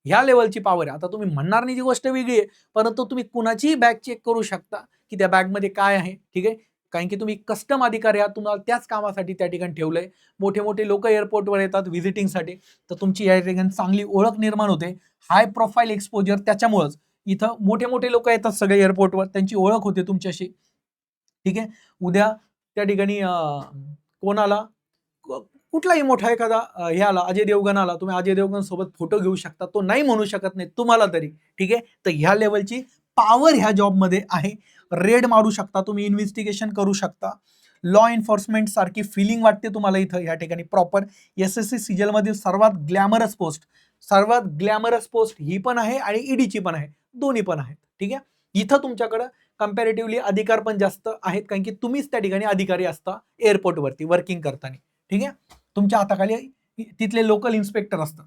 ह्या लेवलची पॉवर आहे. आता तुम्ही म्हणणार नाही, ती गोष्ट वेगळी आहे, परंतु तुम्ही कुणाचीही बॅग चेक करू शकता की त्या बॅगमध्ये काय आहे. ठीक आहे, कारण की तुम्ही कस्टम अधिकारी आहात, तुम्हाला त्याच कामासाठी त्या ठिकाणी ठेवलंय. मोठे मोठे लोक एअरपोर्टवर येतात व्हिजिटिंगसाठी, तर तुमची या ठिकाणी चांगली ओळख निर्माण होते. हाय प्रोफाईल एक्सपोजर, त्याच्यामुळेच इथं मोठे मोठे लोक येतात सगळे एअरपोर्टवर, त्यांची ओळख होते तुमच्याशी. ठीक आहे, उद्या त्या ठिकाणी कोणाला कुठलाही मोठा एखादा हे आला, अजय देवगण आला, तुम्ही अजय देवगण सोबत फोटो घेऊ शकता, तो नाही म्हणू शकत नाही तुम्हाला तरी. ठीक आहे, तर ह्या लेवलची पॉवर ह्या जॉबमध्ये आहे. रेड मारू शकता तुम्ही, इन्व्हेस्टिगेशन करू शकता. लॉ एन्फोर्समेंट सारखी फिलिंग वाटते तुम्हाला इथं या ठिकाणी. प्रॉपर एसएससी सिजल मधील सर्वात ग्लॅमरस पोस्ट ही पण आहे आणि ईडीची पण आहे, दोन्ही पण आहेत. ठीक आहे, इथं तुमच्याकडं कम्पॅरेटिव्हली अधिकार पण जास्त आहेत, कारण की तुम्हीच त्या ठिकाणी अधिकारी असता एअरपोर्टवरती वर्किंग करताना. ठीक आहे, तुमच्या हाताखाली तिथले लोकल इन्स्पेक्टर असतात.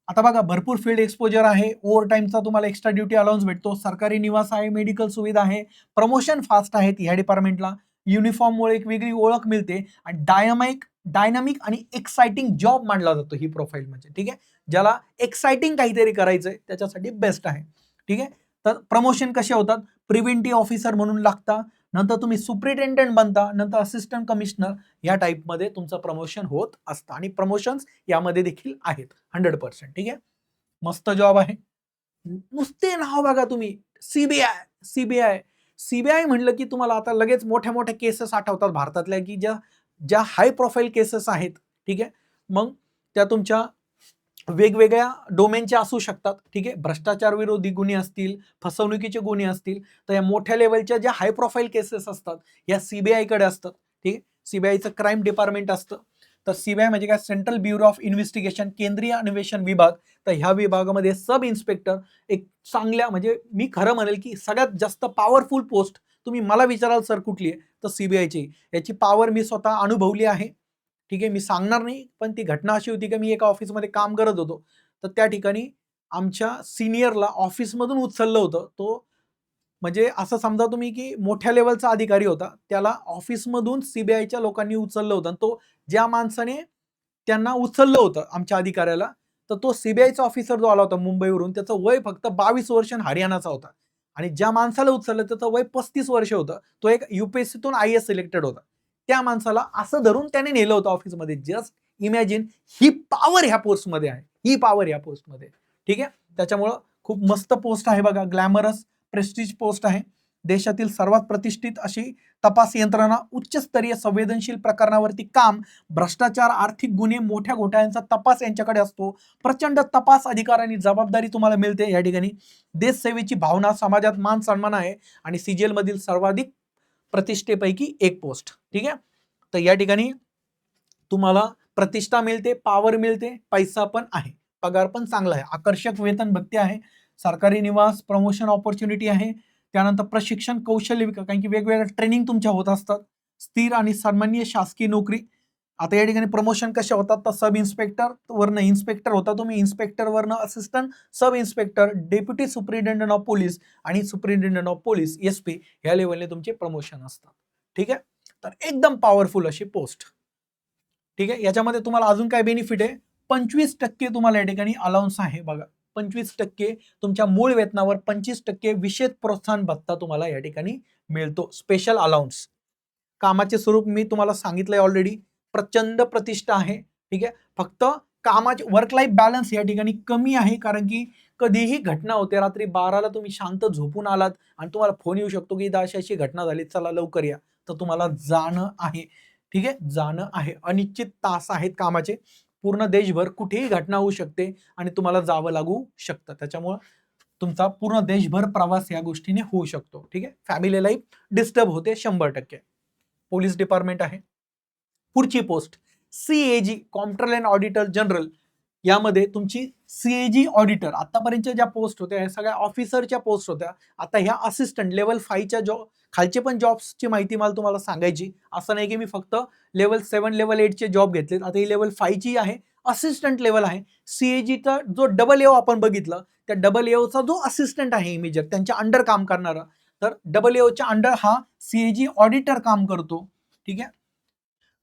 आता बघा, भरपूर फील्ड एक्सपोजर आहे, ओव्हर टाइमचा तुम्हाला एक्स्ट्रा ड्युटी अलाउन्स भेटतो, सरकारी निवास आहे, मेडिकल सुविधा आहे, प्रमोशन फास्ट आहेत ह्या डिपार्टमेंटला. युनिफॉर्ममुळे एक वेगळी ओळख मिळते आणि डायनामिक आणि एक्साइटिंग जॉब मानला जातो ही प्रोफाईल म्हणजे. ठीक आहे, ज्याला एक्साइटिंग काहीतरी करायचंय त्याच्यासाठी बेस्ट आहे. ठीक आहे, तर प्रमोशन कसे होतात? प्रिव्हेंटिव्ह ऑफिसर म्हणून लागता, नंतर तुम्ही सुप्रिटेंडेंट बनता, नंतर असिस्टंट कमिशनर, या टाईपमध्ये तुमचं प्रमोशन होत असतं. आणि प्रमोशन्स यामध्ये देखील आहेत 100%. ठीक आहे, मस्त जॉब आहे. नुसते नाव बघा तुम्ही, सीबीआय म्हणलं की तुम्हाला आता लगेच मोठ्या मोठ्या केसेस आठवतात भारतातल्या, की ज्या हाय प्रोफाईल केसेस आहेत. ठीक आहे, मग त्या तुमच्या वेगवेगळ्या डोमेनच्या असू शकतात. ठीक आहे, भ्रष्टाचार विरोधी गुन्हे असतील, फसवणुकीचे गुन्हे असतील, तर या मोठ्या लेवलच्या ज्या हाय प्रोफाईल केसेस असतात या सीबीआयकडे असतात. ठीक आहे, सीबीआयचं क्राईम डिपार्टमेंट असतं. तर सीबीआय म्हणजे काय? सेंट्रल ब्युरो ऑफ इन्व्हेस्टिगेशन, केंद्रीय अन्वेषण विभाग. तर ह्या विभागामध्ये सब इन्स्पेक्टर एक चांगल्या, म्हणजे मी खरं म्हणेल की सगळ्यात जास्त पॉवरफुल पोस्ट तुम्ही मला विचाराल सर कुठली आहे, तर सीबीआयची. याची पॉवर मी स्वतः अनुभवली आहे. ठीक आहे, मी सांगणार नाही, पण ती घटना अशी होती की मी एका ऑफिसमध्ये काम करत होतो. तर त्या ठिकाणी आमच्या सिनियरला ऑफिसमधून उचललं होतं. तो म्हणजे असं समजा तुम्ही की मोठ्या लेवलचा अधिकारी होता, त्याला ऑफिसमधून सीबीआयच्या लोकांनी उचललं होतं. आणि तो ज्या माणसाने त्यांना उचललं होतं आमच्या अधिकाऱ्याला, तर तो सीबीआयचा ऑफिसर जो आला होता मुंबईवरून, त्याचं वय फक्त 22 वर्ष आणि हरियाणाचा होता. आणि ज्या माणसाला उचललं त्याचं वय 35 वर्ष होतं. तो एक युपीएससीतून आयएएस सिलेक्टेड होता. त्या माणसाला असं धरून त्याने नेलं होतं ऑफिसमध्ये. जस्ट इमॅजिन, ही पॉवर ह्या पोस्टमध्ये आहे, ही पॉवर ह्या पोस्टमध्ये. ठीक आहे, त्याच्यामुळं खूप मस्त पोस्ट आहे बघा, ग्लॅमरस प्रेस्टिज पोस्ट आहे. देशातील सर्वात प्रतिष्ठित अशी तपास यंत्रणा, उच्चस्तरीय संवेदनशील प्रकरणावरती काम, भ्रष्टाचार, आर्थिक गुन्हे, मोठ्या घोटाळ्यांचा तपास यांच्याकडे असतो. प्रचंड तपास अधिकार आणि जबाबदारी तुम्हाला मिळते या ठिकाणी. देशसेवेची भावना, समाजात मान सन्मान आहे आणि सीजीएल मधील सर्वाधिक प्रतिष्ठेपैकी एक पोस्ट. ठीक आहे, तर या ठिकाणी तुम्हाला प्रतिष्ठा मिळते, पॉवर मिळते, पैसा पण आहे, पगार पण चांगला आहे, आकर्षक वेतन भत्ते आहे, सरकारी निवास, प्रमोशन ऑपॉर्च्युनिटी आहे, त्यानंतर प्रशिक्षण, कौशल्य विकास, कारण की वेगवेगळ्या ट्रेनिंग तुमच्या होत असतात, स्थिर आणि सन्माननीय शासकीय नोकरी. आता या ठिकाणी प्रमोशन कशा होतात, तर सब इन्स्पेक्टर वरनं इन्स्पेक्टर होता तुम्ही, इन्स्पेक्टर वरनं assistant sub inspector, deputy superintendent of police आणि सुपरिटेंडंट ऑफ पोलीस SP ह्या लेवलने तुमचे प्रमोशन असतात. ठीक आहे, तर एकदम पॉवरफुल अशी पोस्ट. ठीक आहे, याच्यामध्ये तुम्हाला अजून काय बेनिफिट आहे, 25% तुम्हाला या ठिकाणी अलाउन्स आहे. बघा, 25% तुमच्या मूळ वेतनावर 25% विशेष प्रोत्साहन भत्ता तुम्हाला या ठिकाणी मिळतो, स्पेशल अलाउन्स. कामाचे स्वरूप मी तुम्हाला सांगितलंय ऑलरेडी, प्रचंड प्रतिष्ठा आहे. ठीक आहे, फक्त कामाचे वर्क लाईफ बॅलन्स या ठिकाणी कमी आहे, कारण की कधीही घटना होते, रात्री 12ला तुम्ही शांत झोपून आलात आणि तुम्हाला फोन येऊ शकतो की अशी घटना झाली, चला लवकर या, तर तुम्हाला जाणं आहे. ठीक आहे, जाणं आहे. अनिश्चित तास आहेत कामाचे, पूर्ण देशभर कुठेही घटना होऊ शकते आणि तुम्हाला जावं लागू शकतं, त्याच्यामुळं तुमचा पूर्ण देशभर प्रवास या गोष्टीने होऊ शकतो. ठीक आहे, फॅमिली लाईफ डिस्टर्ब होते 100%. पोलीस डिपार्टमेंट आहे. पुढची post CAG, comptroller and auditor general. यामध्ये तुमची CAG ऑडिटर, आतापर्यंत ज्या पोस्ट होत्या या सगळ्या ऑफिसरच्या पोस्ट होत्या, आता ह्या असिस्टंट लेवल 5च्या खालचे पण जॉब्सची माहिती मला तुम्हाला सांगायची. असं नाही की मी फक्त लेवल 7 लेवल 8चे जॉब घेतलेत, आता ही लेवल 5ची आहे, असिस्टंट लेवल आहे. CAGचा जो AA आपण बघितलं, त्या AAचा जो असिस्टंट आहे इमेजर, त्यांच्या अंडर काम करणारा, तर AAच्या अंडर हा CAG ऑडिटर काम करतो. ठीक आहे,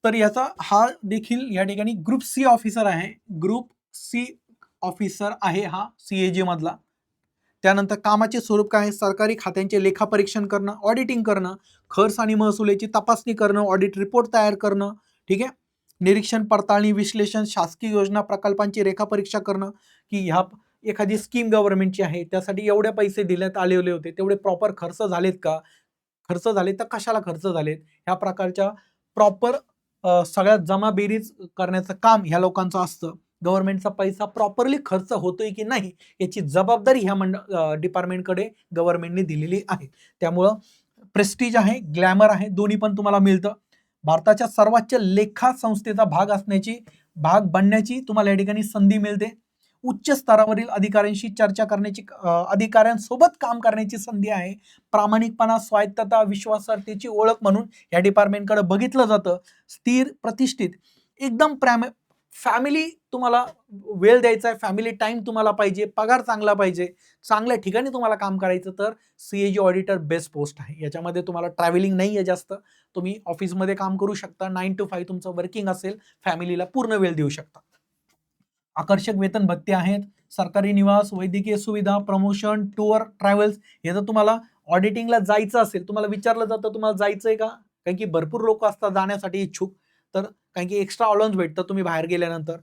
तर याचा हा देखील या ठिकाणी ग्रुप C ऑफिसर आहे, ग्रुप C ऑफिसर आहे हा CAG मधला. त्यानंतर कामाचे स्वरूप काय आहे, सरकारी खात्यांचे लेखापरीक्षण करणं, ऑडिटिंग करणं, खर्च आणि महसुलाची तपासणी करणं, ऑडिट रिपोर्ट तयार करणं. ठीक आहे, निरीक्षण, पडताळणी, विश्लेषण, शासकीय योजना प्रकल्पांची रेखापरीक्षा करणं, की ह्या एखादी स्कीम गव्हर्नमेंटची आहे, त्यासाठी एवढे पैसे देण्यात आलेले होते, तेवढे प्रॉपर खर्च झालेत का, खर्च झाले तर कशाला खर्च झालेत, ह्या प्रकारच्या प्रॉपर सगळ्यात जमा बेरीज करण्याचं काम ह्या लोकांचं असतं. गव्हर्नमेंटचा पैसा प्रॉपरली खर्च होतोय की नाही याची जबाबदारी ह्या डिपार्टमेंटकडे गव्हर्नमेंटने दिलेली आहे. त्यामुळं प्रेस्टीज आहे, ग्लॅमर आहे, दोन्ही पण तुम्हाला मिळतं. भारताच्या सर्वोच्च लेखा संस्थेचा भाग बनण्याची तुम्हाला या ठिकाणी संधी मिळते. उच्च स्तरावरील अधिकाऱ्यांशी चर्चा करण्याची, अधिकाऱ्यांसोबत काम करण्याची संधी आहे. प्रामाणिकपणा, स्वायत्तता, विश्वासार्हतेची ओळख म्हणून या डिपार्टमेंटकडे बघितलं जातं. स्थिर, प्रतिष्ठित, एकदम फॅमिली तुम्हाला वेळ द्यायचा आहे, फॅमिली टाइम तुम्हाला पाहिजे, पगार चांगला पाहिजे, चांगल्या ठिकाणी तुम्हाला काम करायचं, तर CAG ऑडिटर बेस्ट पोस्ट आहे. याच्यामध्ये तुम्हाला ट्रॅव्हलिंग नाही आहे जास्त, तुम्ही ऑफिसमध्ये काम करू शकता, 9 to 5 तुमचं वर्किंग असेल, फॅमिलीला पूर्ण वेळ देऊ शकता. आकर्षक वेतन भत्ते आहेत, सरकारी निवास, वैद्यकीय सुविधा, प्रमोशन, टूर, ट्रॅव्हल्स. हे जर तुम्हाला ऑडिटिंगला जायचं असेल, तुम्हाला विचारलं जातं तुम्हाला जायचंय का, कारण की भरपूर लोक असतात जाण्यासाठी इच्छुक, तर कारण की एक्स्ट्रा अलाउन्स भेटतं तुम्ही बाहेर गेल्यानंतर.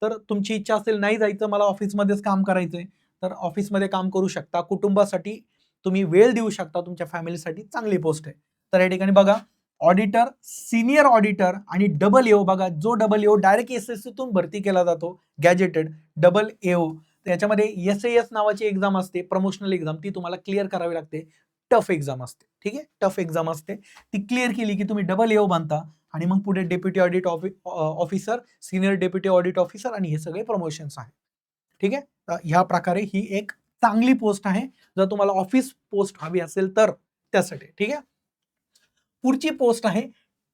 तर तुमची इच्छा असेल नाही जायचं, मला ऑफिसमध्येच काम करायचंय, तर ऑफिसमध्ये काम करू शकता, कुटुंबासाठी तुम्ही वेळ देऊ शकता, तुमच्या फॅमिलीसाठी चांगली पोस्ट आहे. तर या ठिकाणी बघा, ऑडिटर, सिनियर ऑडिटर आणि AA. बघा, जो AA डायरेक्ट SSCतून भरती केला जातो, गॅजेटेड AA. तर याच्यामध्ये SAS नावाची एक्झाम असते, प्रमोशनल एक्झाम, ती तुम्हाला क्लिअर करावी लागते, टफ एक्झाम असते. ठीक आहे, टफ एक्झाम असते, ती क्लिअर केली की तुम्ही AA बनता आणि मग पुढे deputy audit officer, senior deputy audit officer आणि हे सगळे प्रमोशन्स आहेत. ठीक आहे, तर ह्या प्रकारे ही एक चांगली पोस्ट आहे, जर तुम्हाला ऑफिस पोस्ट हवी असेल तर त्यासाठी. ठीक आहे, पुढची पोस्ट आहे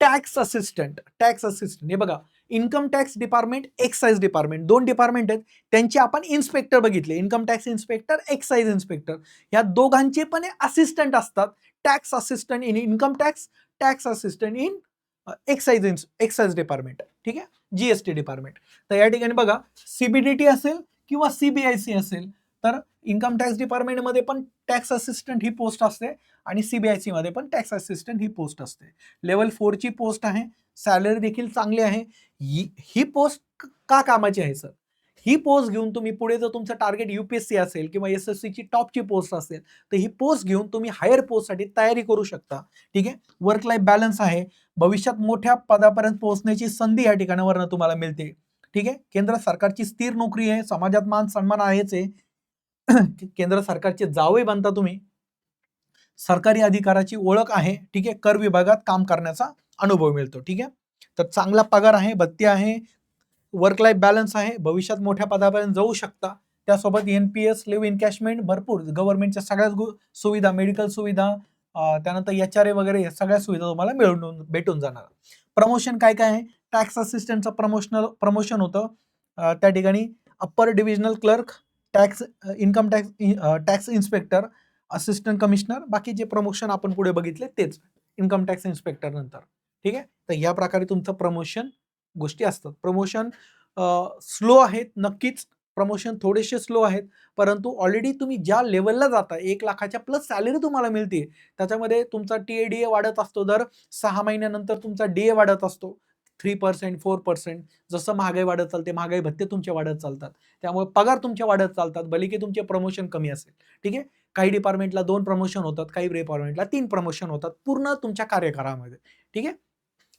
टॅक्स असिस्टंट. टॅक्स असिस्टंट, हे बघा, income tax department, excise department, दोन डिपार्टमेंट आहेत, त्यांचे आपण इन्स्पेक्टर बघितले, income tax inspector, excise inspector, या दोघांचे पण असिस्टंट असतात. Tax assistant in income tax, tax assistant in excise department. ठीक आहे, GST डिपार्टमेंट. तर या ठिकाणी बघा, CBDT असेल किंवा CBIC असेल, तर इन्कम टॅक्स डिपार्टमेंटमध्ये पण टॅक्स असिस्टंट ही पोस्ट असते आणि CBIC मध्ये पण टॅक्स असिस्टंट ही पोस्ट असते. लेवल 4ची पोस्ट आहे, सॅलरी देखील चांगली आहे. ही पोस्ट का कामाची आहे सर, ही पोस्ट घेऊन तुम्ही पुढे जर तुमचं टार्गेट UPSC असेल किंवा SSC ची टॉपची पोस्ट असेल तर ही पोस्ट घेऊन तुम्ही हायर पोस्टसाठी तयारी करू शकता. ठीक आहे. वर्क लाईफ बॅलन्स आहे. भविष्यात मोठ्या पदापर्यंत पोहोचण्याची संधी या ठिकाणावरनं तुम्हाला मिळते. ठीक आहे. केंद्र सरकारची स्थिर नोकरी आहे. समाजात मान सन्मान आहेच आहे. केंद्र सरकारचे जावई बनता तुम्ही. सरकारी अधिकाराची ओळख आहे. ठीक आहे. कर विभागात काम करण्याचा अनुभव मिळतो. ठीक आहे. तर चांगला पगार आहे, भत्ती आहे, वर्क लाईफ बॅलन्स आहे, भविष्यात मोठ्या पदापर्यंत जाऊ शकता. त्यासोबत NPS, लिव्ह इनकॅशमेंट, भरपूर गव्हर्नमेंटच्या सगळ्याच सुविधा, मेडिकल सुविधा, त्यानंतर HRA वगैरे या सगळ्या सुविधा तुम्हाला भेटून जाणार. प्रमोशन काय काय आहे? टॅक्स असिस्टंटचं प्रमोशन होतं. त्या ठिकाणी upper divisional clerk, income tax inspector, assistant commissioner, बाकीचे प्रमोशन आपण पुढे बघितले तेच इन्कम टॅक्स इन्स्पेक्टर नंतर. ठीक आहे. तर या प्रकारे तुमचं प्रमोशन गोष्टी असतात. प्रमोशन स्लो आहेत, नक्कीच प्रमोशन थोडेसे स्लो आहेत, परंतु ऑलरेडी तुम्ही ज्या लेवलला जाता 1 लाखाच्या प्लस सॅलरी तुम्हाला मिळते, त्याच्यामध्ये तुमचा TADA वाढत असतो. दर 6 महिन्यानंतर तुमचा DA वाढत असतो 3%, 4%. जसं महागाई वाढत चालते, महागाई भत्ते तुमचे वाढत चालतात. त्यामुळे पगार तुमचे वाढत चालतात, भले की तुमचे प्रमोशन कमी असेल. ठीक आहे. काही डिपार्टमेंटला 2 प्रमोशन होतात, काही डिपार्टमेंटला 3 प्रमोशन होतात पूर्ण तुमच्या कार्यकाळामध्ये. ठीक आहे.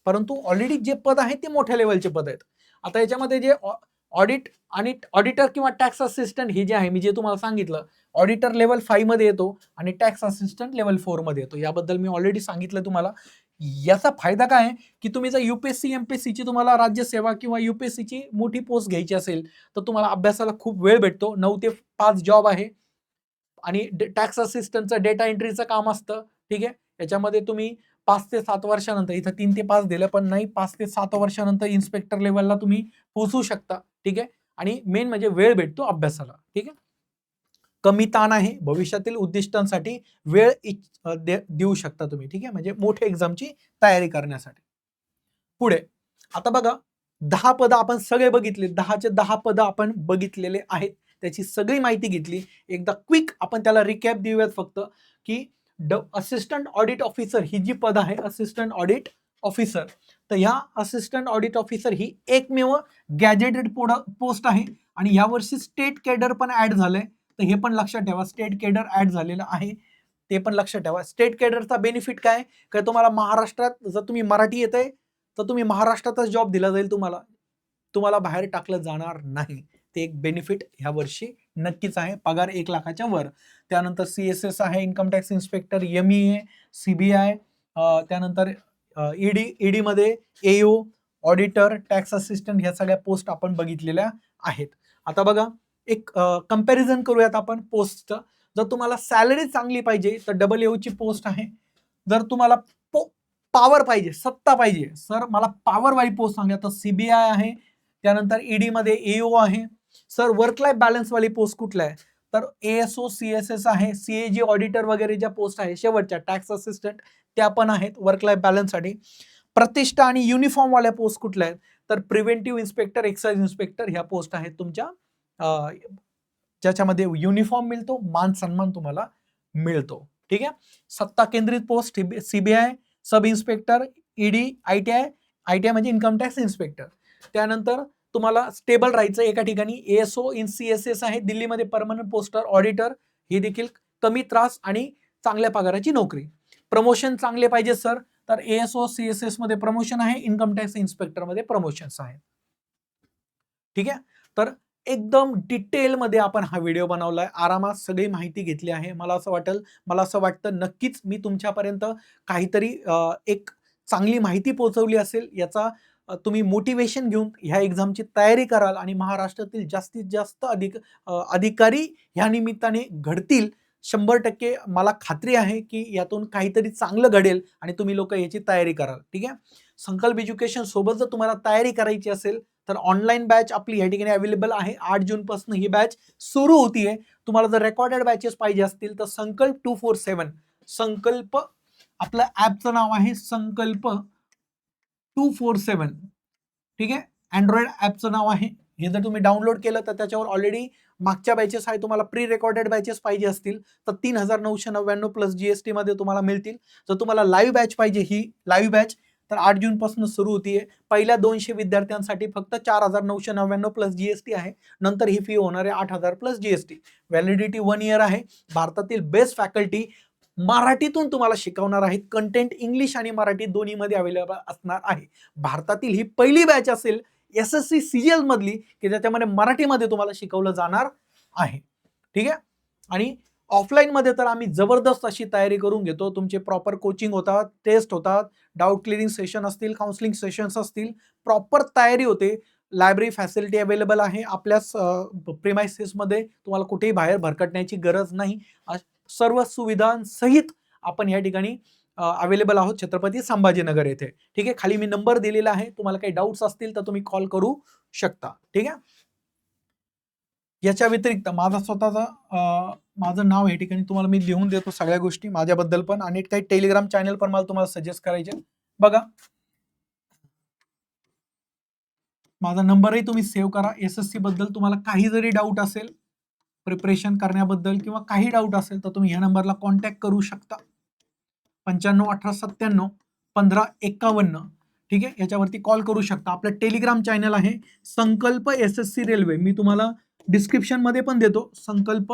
परंतु ऑलरेडी जे पद आहे ते मोठ्या लेवलचे पद आहेत. आता याच्यामध्ये जे ऑडिट आणि ऑडिटर किंवा टॅक्स असिस्टंट हे जे आहे, मी जे तुम्हाला सांगितलं, ऑडिटर लेवल 5 मध्ये येतो आणि टॅक्स असिस्टंट लेवल 4 मध्ये येतो. याबद्दल मी ऑलरेडी सांगितलं तुम्हाला. याचा फायदा काय आहे की तुम्ही जर UPSC MPSC ची तुम्हाला राज्यसेवा किंवा UPSC ची मोठी पोस्ट घ्यायची असेल तर तुम्हाला अभ्यासाला खूप वेळ भेटतो. 9 ते 5 जॉब आहे आणि टॅक्स असिस्टंटचं डेटा एंट्रीचं काम असतं. ठीक आहे. याच्यामध्ये तुम्ही 5 ते 7 वर्षानंतर, इथं 3 ते 5 दिलं पण नाही, 5 ते 7 वर्षानंतर इन्स्पेक्टर लेवलला तुम्ही पोहोचू शकता. ठीक आहे. आणि मेन म्हणजे वेळ भेटतो अभ्यासाला. ठीक आहे. कमी ताण आहे, भविष्यातील उद्दिष्टांसाठी वेळ देऊ शकता तुम्ही. ठीक आहे. म्हणजे मोठ्या एक्झामची तयारी करण्यासाठी. पुढे आता बघा 10 पदं आपण सगळे बघितले, 10चे 10 पदं आपण बघितलेले आहेत. त्याची सगळी माहिती घेतली. एकदा क्विक आपण त्याला रिकॅप देऊयात फक्त की असिस्टंट ऑडिट ऑफिसर ही जी पद आहे, असिस्टंट ऑडिट ऑफिसर, तर ह्या असिस्टंट ऑडिट ऑफिसर ही एकमेव गॅजेटेड पोस्ट आहे आणि यावर्षी स्टेट केडर पण ऍड झालंय. तर हे पण लक्षात ठेवा, स्टेट केडर ऍड झालेलं आहे, ते पण लक्षात ठेवा. स्टेट केडरचा बेनिफिट काय? काय तुम्हाला महाराष्ट्रात जर तुम्ही मराठी येतंय तर तुम्ही महाराष्ट्रातच जॉब दिला जाईल तुम्हाला बाहेर टाकलं जाणार नाही. ते एक बेनिफिट ह्या वर्षी नक्कीच आहे. पगार 1 लाखाच्या वर. त्यानंतर CSS आहे, income tax inspector, MEA, CBI, त्यानंतर ED मध्ये AO, ऑडिटर, टॅक्स असिस्टंट ह्या सगळ्या पोस्ट आपण बघितलेल्या आहेत. आता बघा एक कंपॅरिझन करूयात आपण पोस्टचं. जर तुम्हाला सॅलरी चांगली पाहिजे तर AO ची पोस्ट आहे. जर तुम्हाला पॉवर पाहिजे, सत्ता पाहिजे, सर मला पॉवरवाली पोस्ट सांगा तर CBI आहे. त्यानंतर ED मध्ये AO आहे. सर वर्क लाईफ बॅलन्स वाली पोस्ट कुठल्या आहे तर ASO, CSS आहे, CAG ऑडिटर वगैरे ज्या पोस्ट आहे शेवटच्या टॅक्स असिस्टंट त्या पण आहेत वर्क लाईफ बॅलन्ससाठी. प्रतिष्ठा आणि युनिफॉर्म वाल्या पोस्ट कुठल्या आहेत तर प्रिव्हेंटिव्ह इन्स्पेक्टर, एक्साइज इन्स्पेक्टर ह्या पोस्ट आहेत तुमच्या, ज्याच्यामध्ये युनिफॉर्म मिळतो, मान सन्मान तुम्हाला मिळतो. ठीक आहे. सत्ता केंद्रित post CBI, sub inspector, ED, ITI म्हणजे इन्कम टॅक्स इन्स्पेक्टर. त्यानंतर तुम्हाला स्टेबल राहायचं एका ठिकाणी, ASO इन CSS आहे दिल्लीमध्ये परमनंट पोस्टर ऑडिटर, ही देखील कमी त्रास आणि चांगल्या पगाराची नोकरी. प्रमोशन चांगले पाहिजे सर तर ASO, CSS मध्ये प्रमोशन आहे, इन्कम टॅक्स इन्स्पेक्टर मध्ये प्रमोशन्स आहेत. ठीक आहे. तर एकदम डिटेलमध्ये आपण हा व्हिडिओ बनवलाय, आरामात सगळी माहिती घेतली आहे. मला असं वाटतं नक्कीच मी तुमच्यापर्यंत काहीतरी एक चांगली माहिती पोहोचवली असेल. याचा तुम्ही मोटिवेशन घेऊन ह्या एक्झामची तयारी कराल आणि महाराष्ट्रातील जास्तीत जास्त अधिकारी ह्या निमित्ताने घडतील. 100% मला खात्री आहे की यातून काहीतरी चांगलं घडेल आणि तुम्ही लोक याची तयारी कराल. ठीक आहे. संकल्प एज्युकेशन सोबत जर तुम्हाला तयारी करायची असेल तर ऑनलाईन बॅच आपली या ठिकाणी अवेलेबल आहे. 8 जून पासून ही बॅच सुरू होतीये. तुम्हाला जर रेकॉर्डेड बॅचेस पाहिजे असतील तर संकल्प 247, संकल्प आपलं ऍपचं नाव आहे संकल्प 247. ठीक आहे. अँड्रॉइड ऍपचं नाव आहे. हे जर तुम्ही डाउनलोड केलं तर त्याच्यावर ऑलरेडी मागच्या बॅचेस आहे. तुम्हाला प्री रेकॉर्डेड बॅचेस पाहिजे असतील तर 3999 प्लस GST मध्ये तुम्हाला मिळतील. जर तुम्हाला लाईव्ह बॅच पाहिजे, ही लाईव्ह बॅच तर 8 जून पासून सुरू होतीये. पहिल्या 200 विद्यार्थ्यांसाठी फक्त 4,999 प्लस जीएसटी आहे. नंतर ही फी होणार आहे 8,000 प्लस जीएसटी. व्हॅलिडिटी 1 इयर आहे. भारतातील बेस्ट फॅकल्टी मराठीतून तुम्हाला शिकवणार आहेत. कंटेंट इंग्लिश आणि मराठी दोन्हीमध्ये अवेलेबल असणार आहे. भारतातील ही पहिली बॅच असेल SSC CGL मधली की ज्याच्यामध्ये मराठीमध्ये तुम्हाला शिकवलं जाणार आहे. ठीक आहे. आणि ऑफलाईन मध्ये तर आम्ही जबरदस्त अशी तयारी करून घेतो. तुमचे प्रॉपर कोचिंग होतात, टेस्ट होतात, डाऊट क्लिअरिंग सेशन असतील, काउन्सिलिंग सेशन्स असतील, प्रॉपर तयारी होते. लायब्ररी फॅसिलिटी अवेलेबल आहे आपल्याच प्रिमाइसेसमध्ये. तुम्हाला कुठेही बाहेर भरकटण्याची गरज नाही. सर्व सुविधांसहित आपण या ठिकाणी अवेलेबल आहोत छत्रपती संभाजीनगर येथे. ठीक आहे. खाली मी नंबर दिलेला आहे. तुम्हाला काही डाऊट्स असतील तर तुम्ही कॉल करू शकता. ठीक आहे. याच्या व्यतिरिक्त माझा स्वतःचा माझं नाव या ठिकाणी तुम्हाला मी लिहून देतो सगळ्या गोष्टी माझ्याबद्दल पण, आणि काही टेलिग्राम चॅनल पण मला तुम्हाला सजेस्ट करायचे. बघा, माझा नंबरही तुम्ही सेव्ह करा. SSC बद्दल तुम्हाला काही जरी डाऊट असेल, प्रिपरेशन करण्याबद्दल किंवा काही डाऊट असेल तर तुम्ही ह्या नंबरला कॉन्टॅक्ट करू शकता. 9518971551. ठीक आहे. याच्यावरती कॉल करू शकता. आपलं टेलिग्राम चॅनल आहे संकल्प SSC रेल्वे. मी तुम्हाला डिस्क्रिप्शन मध्ये पण देतो. संकल्प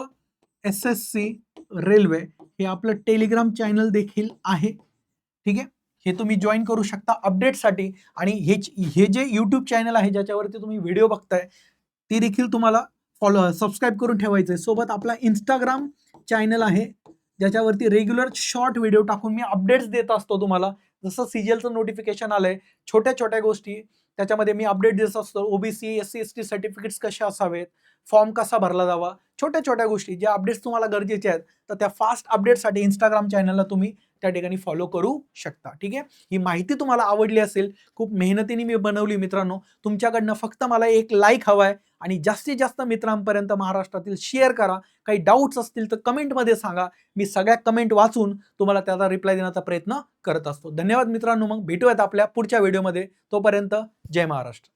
SSC रेल्वे हे आपलं टेलिग्राम चॅनल देखील आहे. ठीक आहे. हे तुम्ही जॉईन करू शकता अपडेटसाठी. आणि हे जे यूट्यूब चॅनल आहे ज्याच्यावरती तुम्ही व्हिडिओ बघताय ती देखील तुम्हाला सबस्क्राईब करून ठेवायचं आहे. सोबत आपला इंस्टाग्राम चॅनल आहे ज्याच्यावरती रेग्युलर शॉर्ट व्हिडिओ टाकून मी अपडेट्स देत असतो तुम्हाला. जसं CGLचं नोटिफिकेशन आलंय, छोट्या छोट्या गोष्टी त्याच्यामध्ये मी अपडेट देत असतो. OBC SC ST सर्टिफिकेट्स कसे असावेत, फॉर्म कसा भरला जावा, छोट्या छोट्या गोष्टी ज्या अपडेट्स तुम्हाला गरजेचे आहेत तर त्या फास्ट अपडेटसाठी इंस्टाग्राम चॅनलला तुम्ही त्या ठिकाणी फॉलो करू शकता. ठीक आहे. ही माहिती तुम्हाला आवडली असेल, खूप मेहनतीने मी बनवली मित्रांनो. तुमच्याकडनं फक्त मला एक लाईक हवाय आणि जास्तीत जास्त मित्रांपर्यंत महाराष्ट्रातील शेअर करा. काही डाऊट्स असतील तर कमेंटमध्ये सांगा. मी सगळ्या कमेंट वाचून तुम्हाला त्याचा रिप्लाय देण्याचा प्रयत्न करत असतो. धन्यवाद मित्रांनो. मग भेटूयात आपल्या पुढच्या व्हिडिओमध्ये. तोपर्यंत जय महाराष्ट्र.